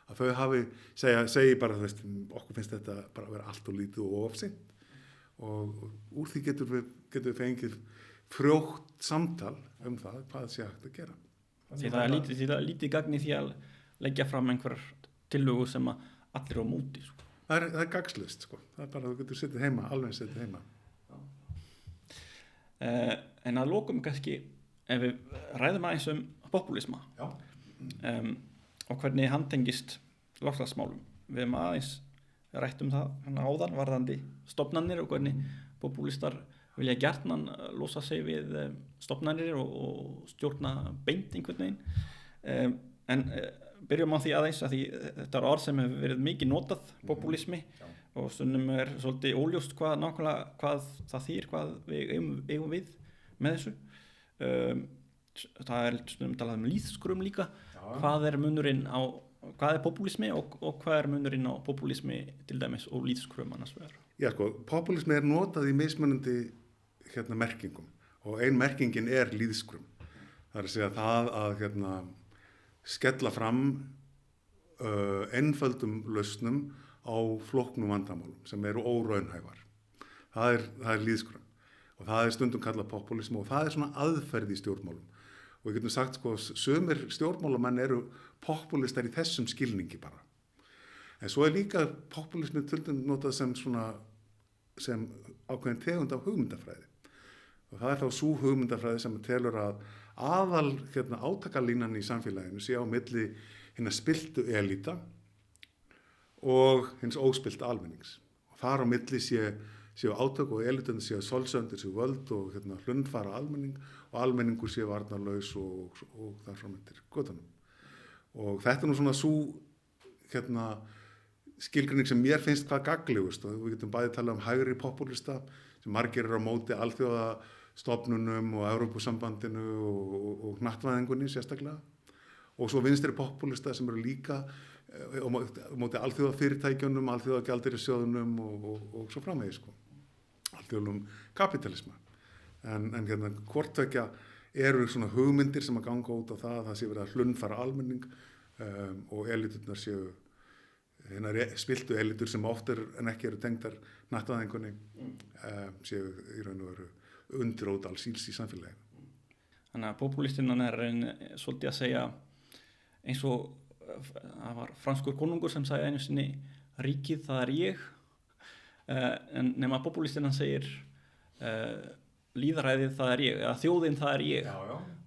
Speaker 1: Að þau segi bara okkur finnst þetta bara að vera allt og lítið og ofseint og úr því getum við fengið frjótt samtal það hvað sé hægt að gera.
Speaker 2: Því það er lítið gagn í því að leggja fram einhverjar tillögur sem að allir á móti. Sko.
Speaker 1: Það er gagnslaust sko. Það er bara að þú getur setið heima, alveg setið heima.
Speaker 2: En að lokum kannski ef við ræðum aðeins popúlisma og hvernig hann tengist loftslagsmálum. Við hefum aðeins rætt það áðan varðandi stofnanir og hvernig popúlistar vilja gjarnan losa sig við stofnanir og stjórna beint einhvern veginn. En byrjum á því aðeins að því þetta er orð sem hefur verið mikið notað, popúlismi, og stundum er svolítið óljóst hvað það þýr, hvað við eigum við með þessu. Það er stundum talað lýðskrum líka. Hvað er popúlismi og hvað er munurinn á popúlismi til dæmis og lýðskrum annars vegar?
Speaker 1: Já sko, popúlismi er notað í mismunandi merkingum og ein merkingin er lýðskrum. Það er að segja það að skella fram einföldum lausnum á flóknum vandamálum sem eru óraunhæfar. Það er lýðskrum og það er stundum kallað popúlismi og það er svona aðferð í stjórnmálum. Og við getum sagt sko, sumir stjórnmálamenn eru popúlistar í þessum skilningi bara. En svo er líka popúlismi stundum notað sem ákveðin tegund af hugmyndafræði. Og það er þá sú hugmyndafræði sem telur að aðal átakalínan í samfélaginu sé á milli hinna spilltu elíta og hins óspillta almennings. Og þar á milli séu átök og elítan séu solsöndir séu völd og hlundfara almenning og almenningur séu varnarlaus og þar fram eftir götunum. Og þetta er nú svona sú skilgreining sem mér finnst hvað gagnlegust og við getum bæði talað hægri popúlista sem margir eru á móti alþjóðastofnunum og Evrópusambandinu og hnattvæðingunni sérstaklega og svo vinstri popúlista sem eru líka á móti alþjóðafyrirtækjunum, alþjóðagjaldeyrisjóðunum og svo framvegis sko. Alþjóðlegum kapitalisma. En hvort tveggja eru svona hugmyndir sem að ganga út á það að það sé verið að hlunnfara almenning og elíturnar séu spiltu elítur sem oft en ekki eru tengdar hnattvæðingunni séu í raun og veru undirót alls íls í samfélaginu.
Speaker 2: Þannig að popúlistinnan er svolítið að segja eins og það var franskur konungur sem sagði einu sinni ríkið það er ég en nema popúlistinnan segir lýðræðið það er ég eða þjóðin það er ég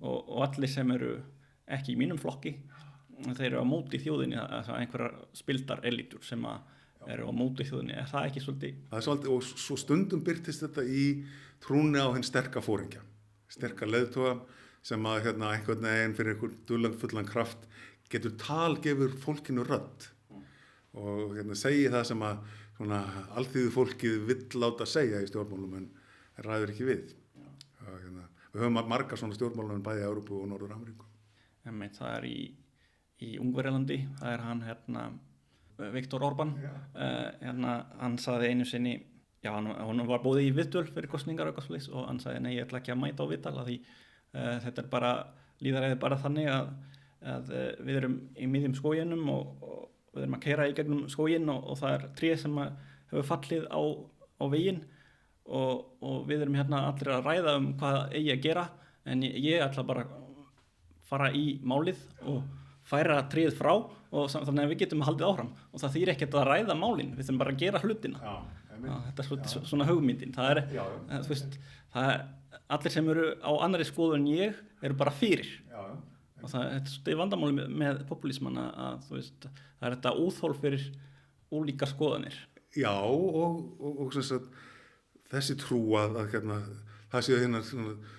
Speaker 2: og allir sem eru ekki í mínum flokki þeir eru á móti þjóðinni einhverjar spildar elítur sem eru á móti þjóðinni, er það ekki svolítið?
Speaker 1: Það er svolítið og svo stundum birtist þetta í trúnni á hinn sterka foringja, sterka leiðtoga sem að einhvern veginn fyrir einhvern dularfullan kraft getur gefur fólkinu rödd og segi það sem að alþýðu fólkið vill láta segja í stjórnmálum en ræður ekki við. Við höfum marga svona stjórnmálamenn bæði í Evrópu og Norður-Ameríku.
Speaker 2: Það er í Ungverjalandi, það er hann Viktor Orbán, hann sagði einu sinni, hann var bóðið í viðtöl fyrir kosningar og hann sagði nei, ég ætla ekki að mæta á viðtal af því þetta er bara, lýðræðið bara þannig að við erum í miðjum skóginum og við erum að keyra í gegnum skóginn og það er tré sem hefur fallið á veginn og við erum hérna allir að ræða hvað eigi að gera en ég ætla bara að fara í málið og færa tréð frá og þannig að við getum haldið áfram og það þýr ekkert að ræða málin, við þurfum bara að gera hlutina. Þetta er svona hugmyndin, það er allir sem eru á annarri skoðun en ég eru bara fyrir og þetta er vandamáli með populísman að það er þetta óþol fyrir ólíkar skoðanir.
Speaker 1: Já og sem sagt, þessi trú að það séu hérna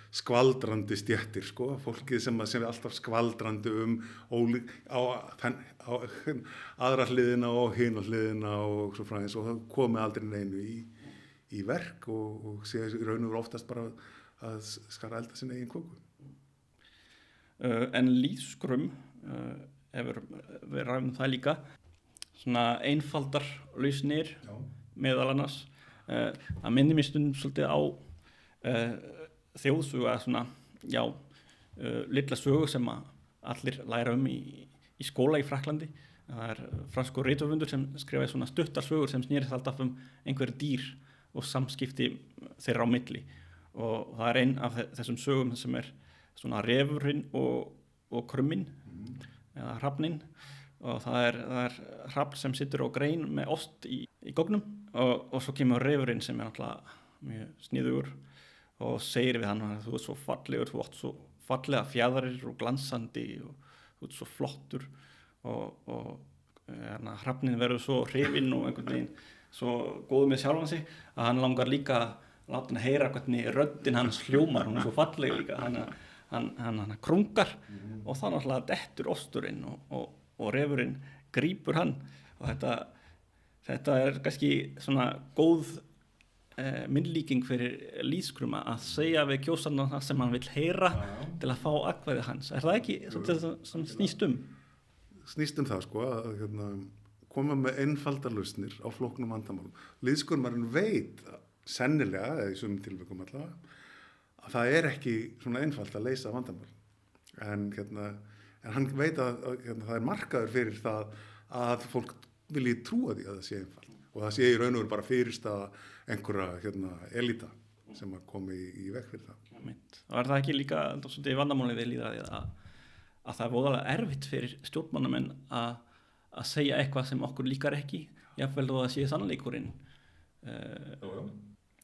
Speaker 1: skvaldrandi stéttir sko, fólkið sem er alltaf skvaldrandi á aðra hliðina og hina hliðina og svo frá og það komi aldrei neinu í verk og sé í raun og veru oftast bara að skara elda sinni eigin kóku.
Speaker 2: En lýðskrum, við ræðum það líka, svona einfaldar lausnir meðal annars, það minnir mér stundum svolítið á þjóðsögu að svona, litla sögu sem allir læra í skóla í Frakklandi. Það er franskur rithöfundur sem skrifaði svona stuttar sögur sem snerist alltaf einhver dýr og samskipti þeirra á milli. Og það er ein af þessum sögum sem er svona refurinn og krumminn, eða hrafninn. Og það er hrafn sem situr á grein með ost í gógnum og svo kemur refurinn sem er alltaf mjög sniðugur og segir við hann að þú ert svo fallegur, þú átt svo fallega fjaðrir og glansandi og þú ert svo flottur og hrafnin verður svo hrifinn og einhvern veginn svo góður með sjálfan sig að hann langar líka að láta hann heyra hvernig röddin hans hljómar, hún er svo falleg líka, hann krungar og þá náttúrulega dettur osturinn og refurinn grípur hann og þetta er kannski svona góð myndlíking fyrir lýðskruma að segja við kjósandann það sem hann vill heyra til að fá atkvæði hans. Er það ekki sem snýst um?
Speaker 1: Snýst það sko að koma með einfaldar lausnir á flóknum vandamálum. Lýðskrumarinn veit sennilega, eða í sumum tilvikum allavega, að það er ekki svona einfalt að leysa vandamál. En hann veit að það er markaður fyrir það að fólk vilji trúa því að það sé einfalt. Og það sé í raun og veru bara fyrirstaða einhverja elita sem að komi í veg fyrir það.
Speaker 2: Og er það ekki líka svolítið vandamáli við lýðræðið að það er voðalega erfitt fyrir stjórnmálamenn að segja eitthvað sem okkur líkar ekki, jafnvel þó að það sé sannleikurinn.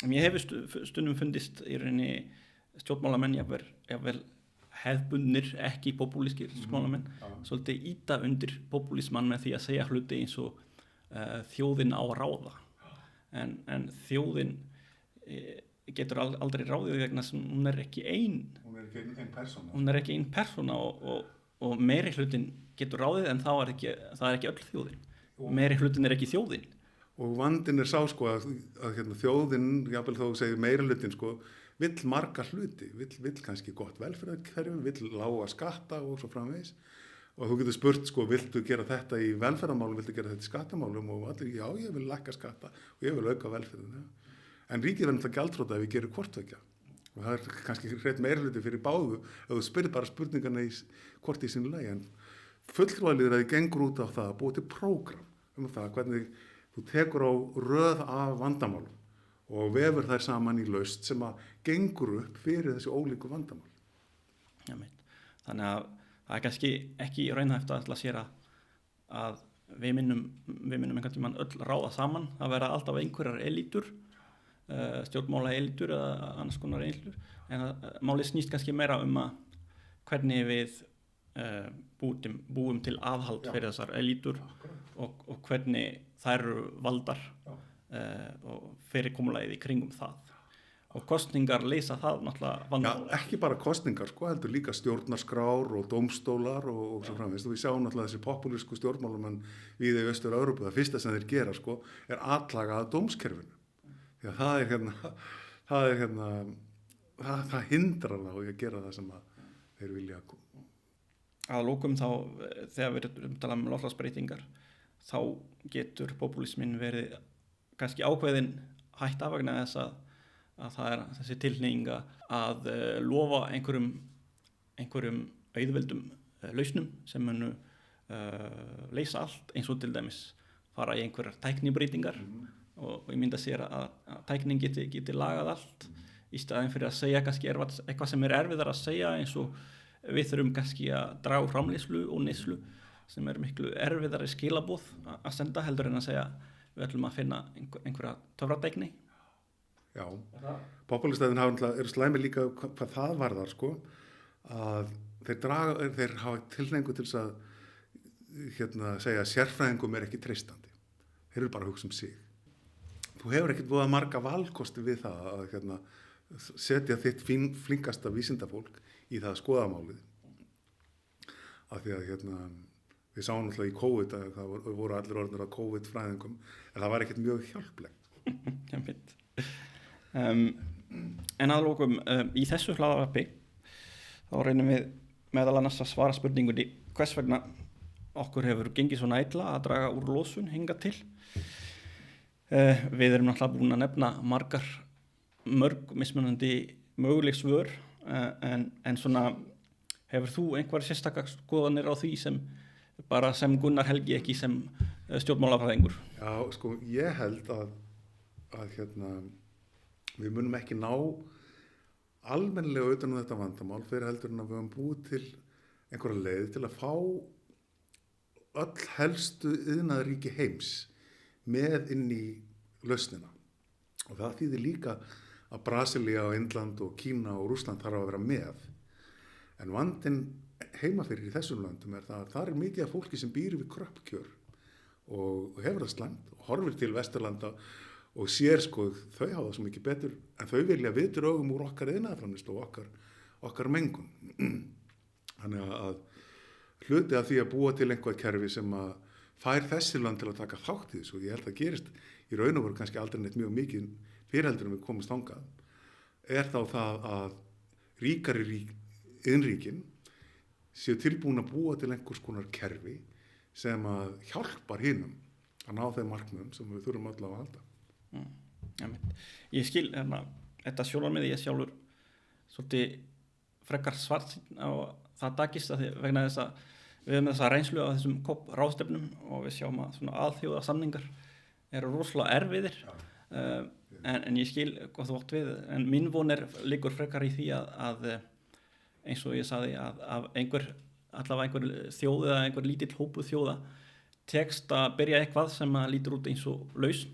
Speaker 2: Mér hefur stundum fundist í rauninni stjórnmálamenn jafnvel hefðbundnir, ekki popúlískir stjórnmálamenn, svolítið ýta undir popúlismann með því að segja hluti eins og þjóðin á að ráða en þjóðin getur aldrei ráðið vegna sem hún er ekki hún er ekki ein persóna og meiri hlutin getur ráðið en það er ekki öll þjóðin meiri hlutin er ekki þjóðin
Speaker 1: og vandinn er sá sko að þjóðin, jafnvel þó segir meiri hlutin sko, vill marga hluti vill kannski gott velferðarkerfi, vill lága skatta og svo framvegis og þú getur spurt sko, viltu gera þetta í velferðarmálum, viltu gera þetta í skattamálum og allir, já, ég vil lækka skatta og ég vil auka velferðina. En ríkið verður náttúrulega gjaldþrota ef við gerum hvort tveggja. Og það er kannski hreint meirihluti fyrir báðu ef þú spyrir bara spurningarna hvort í sínu lagi. En fulltrúalýðræði gengur út á það að búa til prógram það hvernig þú tekur á röð af vandamálum og vefur þær saman í lausn sem að gengur upp fyrir þessi ólíku vandamál.
Speaker 2: Já, þannig að það er kannski ekki raunhæft að ætla sér að við minnum einhvern tímann öll ráða saman að vera alltaf einhverjar elítur, stjórnmála elítur eða annars konar elítur, en málið snýst kannski meira að hvernig við búum til aðhald fyrir þessar elítur og hvernig þær eru valdar og fyrirkomulagið í kringum það. Og kosningar leysa það náttúrulega vandamál.
Speaker 1: Já, ekki bara kosningar sko, heldur líka stjórnarskrár og dómstólar og svo framvegis. Við sjáum náttúrulega þessi popúlísku stjórnmálamenn við í Austur-Evrópu. Það fyrsta sem þeir gera sko, er atlaga að dómskerfinu. Því að það er það er það hindrar þá í að gera það sem að þeir vilja.
Speaker 2: Að lokum þá, þegar við erum talað um loftslagsbreytingar, þá getur popúlismin verið kannski ákveðin hætta vegna þess að það er þessi tilhneiging að lofa einhverjum auðveldum lausnum sem munu leysa allt, eins og til dæmis fara í einhverjar tæknibreytingar og ég myndi að segja að tæknin geti lagað allt í staðin fyrir að segja kannski eitthvað sem er erfiðar að segja, eins og við þurfum kannski að draga úr framleiðslu og neyslu sem er miklu erfiðari skilaboð að senda heldur en að segja við ætlum að finna einhverja töfratækni.
Speaker 1: Já, popúlistafinn eru slæmir líka hvað það varðar, sko, að þeir hafa tilhneigingu til þess að segja að sérfræðingum er ekki treystandi. Þeir eru bara að hugsa um sig. Þú hefur ekkert voða marga valkosti við það að setja þitt flinkasta vísindafólk í það skoðamálið. Af því að við sáum náttúrulega í COVID að það voru allir orðnir að COVID-fræðingum, en það var ekkert mjög hjálplegt.
Speaker 2: En að lokum, í þessu hlaðvarpi þá reynum við meðal annars að svara spurningunni hvers vegna okkur hefur gengið svona illa að draga úr losun hingað til. Við erum náttúrulega búin að nefna mörg mismunandi möguleg svör, en svona hefur þú einhver sérstakar skoðanir á því sem Gunnar Helgi, ekki sem stjórnmálafræðingur?
Speaker 1: Já, sko, ég held að við munum ekki ná almennilega utan þetta vandamál fyrir heldur en að við höfum búið til einhverja leið til að fá öll helstu iðnaðarríki heims með inn í lausnina. Og það þýðir líka að Brasilía og Indland og Kína og Rússland þarf að vera með. En vandinn heima fyrir í þessum löndum er það er mikið af fólki sem býr við kröppkjör og hefur það slæmt og horfir til Vesturlanda og sér, sko, þau hafa það svo mikið betur, en þau vilja við drögum úr okkar iðnaðarframleiðslu og okkar mengun. Þannig að hluti af því að búa til einhvað kerfi sem að fær þessi land til að taka þátt í þessu, og ég held að gerist í raun og veru kannski aldrei neitt mjög mikið fyrirheldur en við komumst þangað, er þá það að ríkari iðnríkin séu tilbúin að búa til einhvers konar kerfi sem að hjálpar hinum að ná þeim markmiðum sem við þurfum öll á að halda.
Speaker 2: Ég skil þetta sjónarmið, ég sjálfur svolítið frekar svartsýnn á það dagist vegna þess að við höfum þessa reynslu á þessum COP-ráðstefnum og við sjáum að svona alþjóðasamningar eru rosalega erfiðir, en ég skil hvað þú átt við, en mín von liggur frekar í því að eins og ég sagði að allavega einhver þjóð eða einhver lítill hópu þjóða tekst að byrja eitthvað sem að lítur út eins og lausn,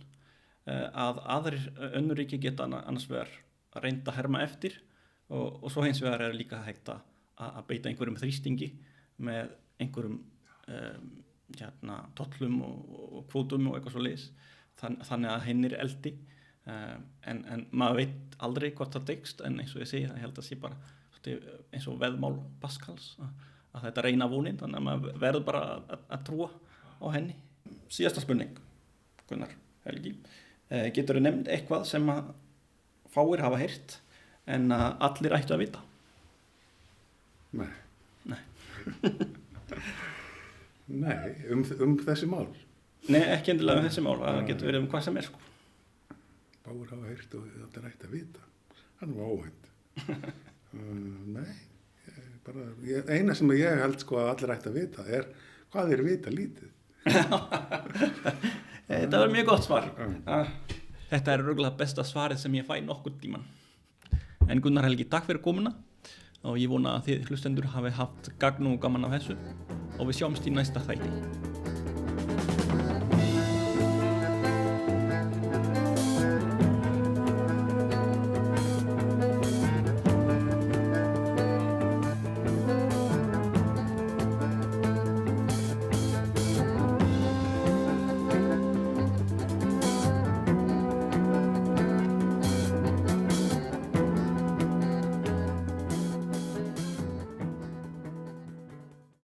Speaker 2: að aðrir önnur ríki geta annars vegar að reynda að herma eftir og svo hins vegar er líka hægt að beita einhverjum þrýstingi með einhverjum tollum og kvótum og eitthvað svo leiðis, þannig að hinn er eldi, en maður veit aldrei hvort það tekst, en eins og ég segi, ég held að sé bara eins og veðmál Pascals að þetta reyna vonin, þannig að maður verður bara að trúa á henni. Síðasta spurning, Gunnar Helgi, getur þú nefnt eitthvað sem að fáir hafa heyrt en að allir ættu að vita?
Speaker 1: Nei.
Speaker 2: Nei,
Speaker 1: þessi mál?
Speaker 2: Nei, ekki endilega þessi mál, það getur verið hvað sem er, sko.
Speaker 1: Fáir hafa heyrt og allir ættu að vita. Það var óvænt. Nei, eina sem ég held, sko, að allir ættu að vita er hvað þeir vita lítið.
Speaker 2: Þetta var mjög gott svar. Þetta er örugglega besta svarið sem ég fæ nokkurn tímann. En Gunnar Helgi, takk fyrir komuna og ég vona að þið hlustendur hafi haft gagn og gaman af þessu og við sjáumst í næsta þætti.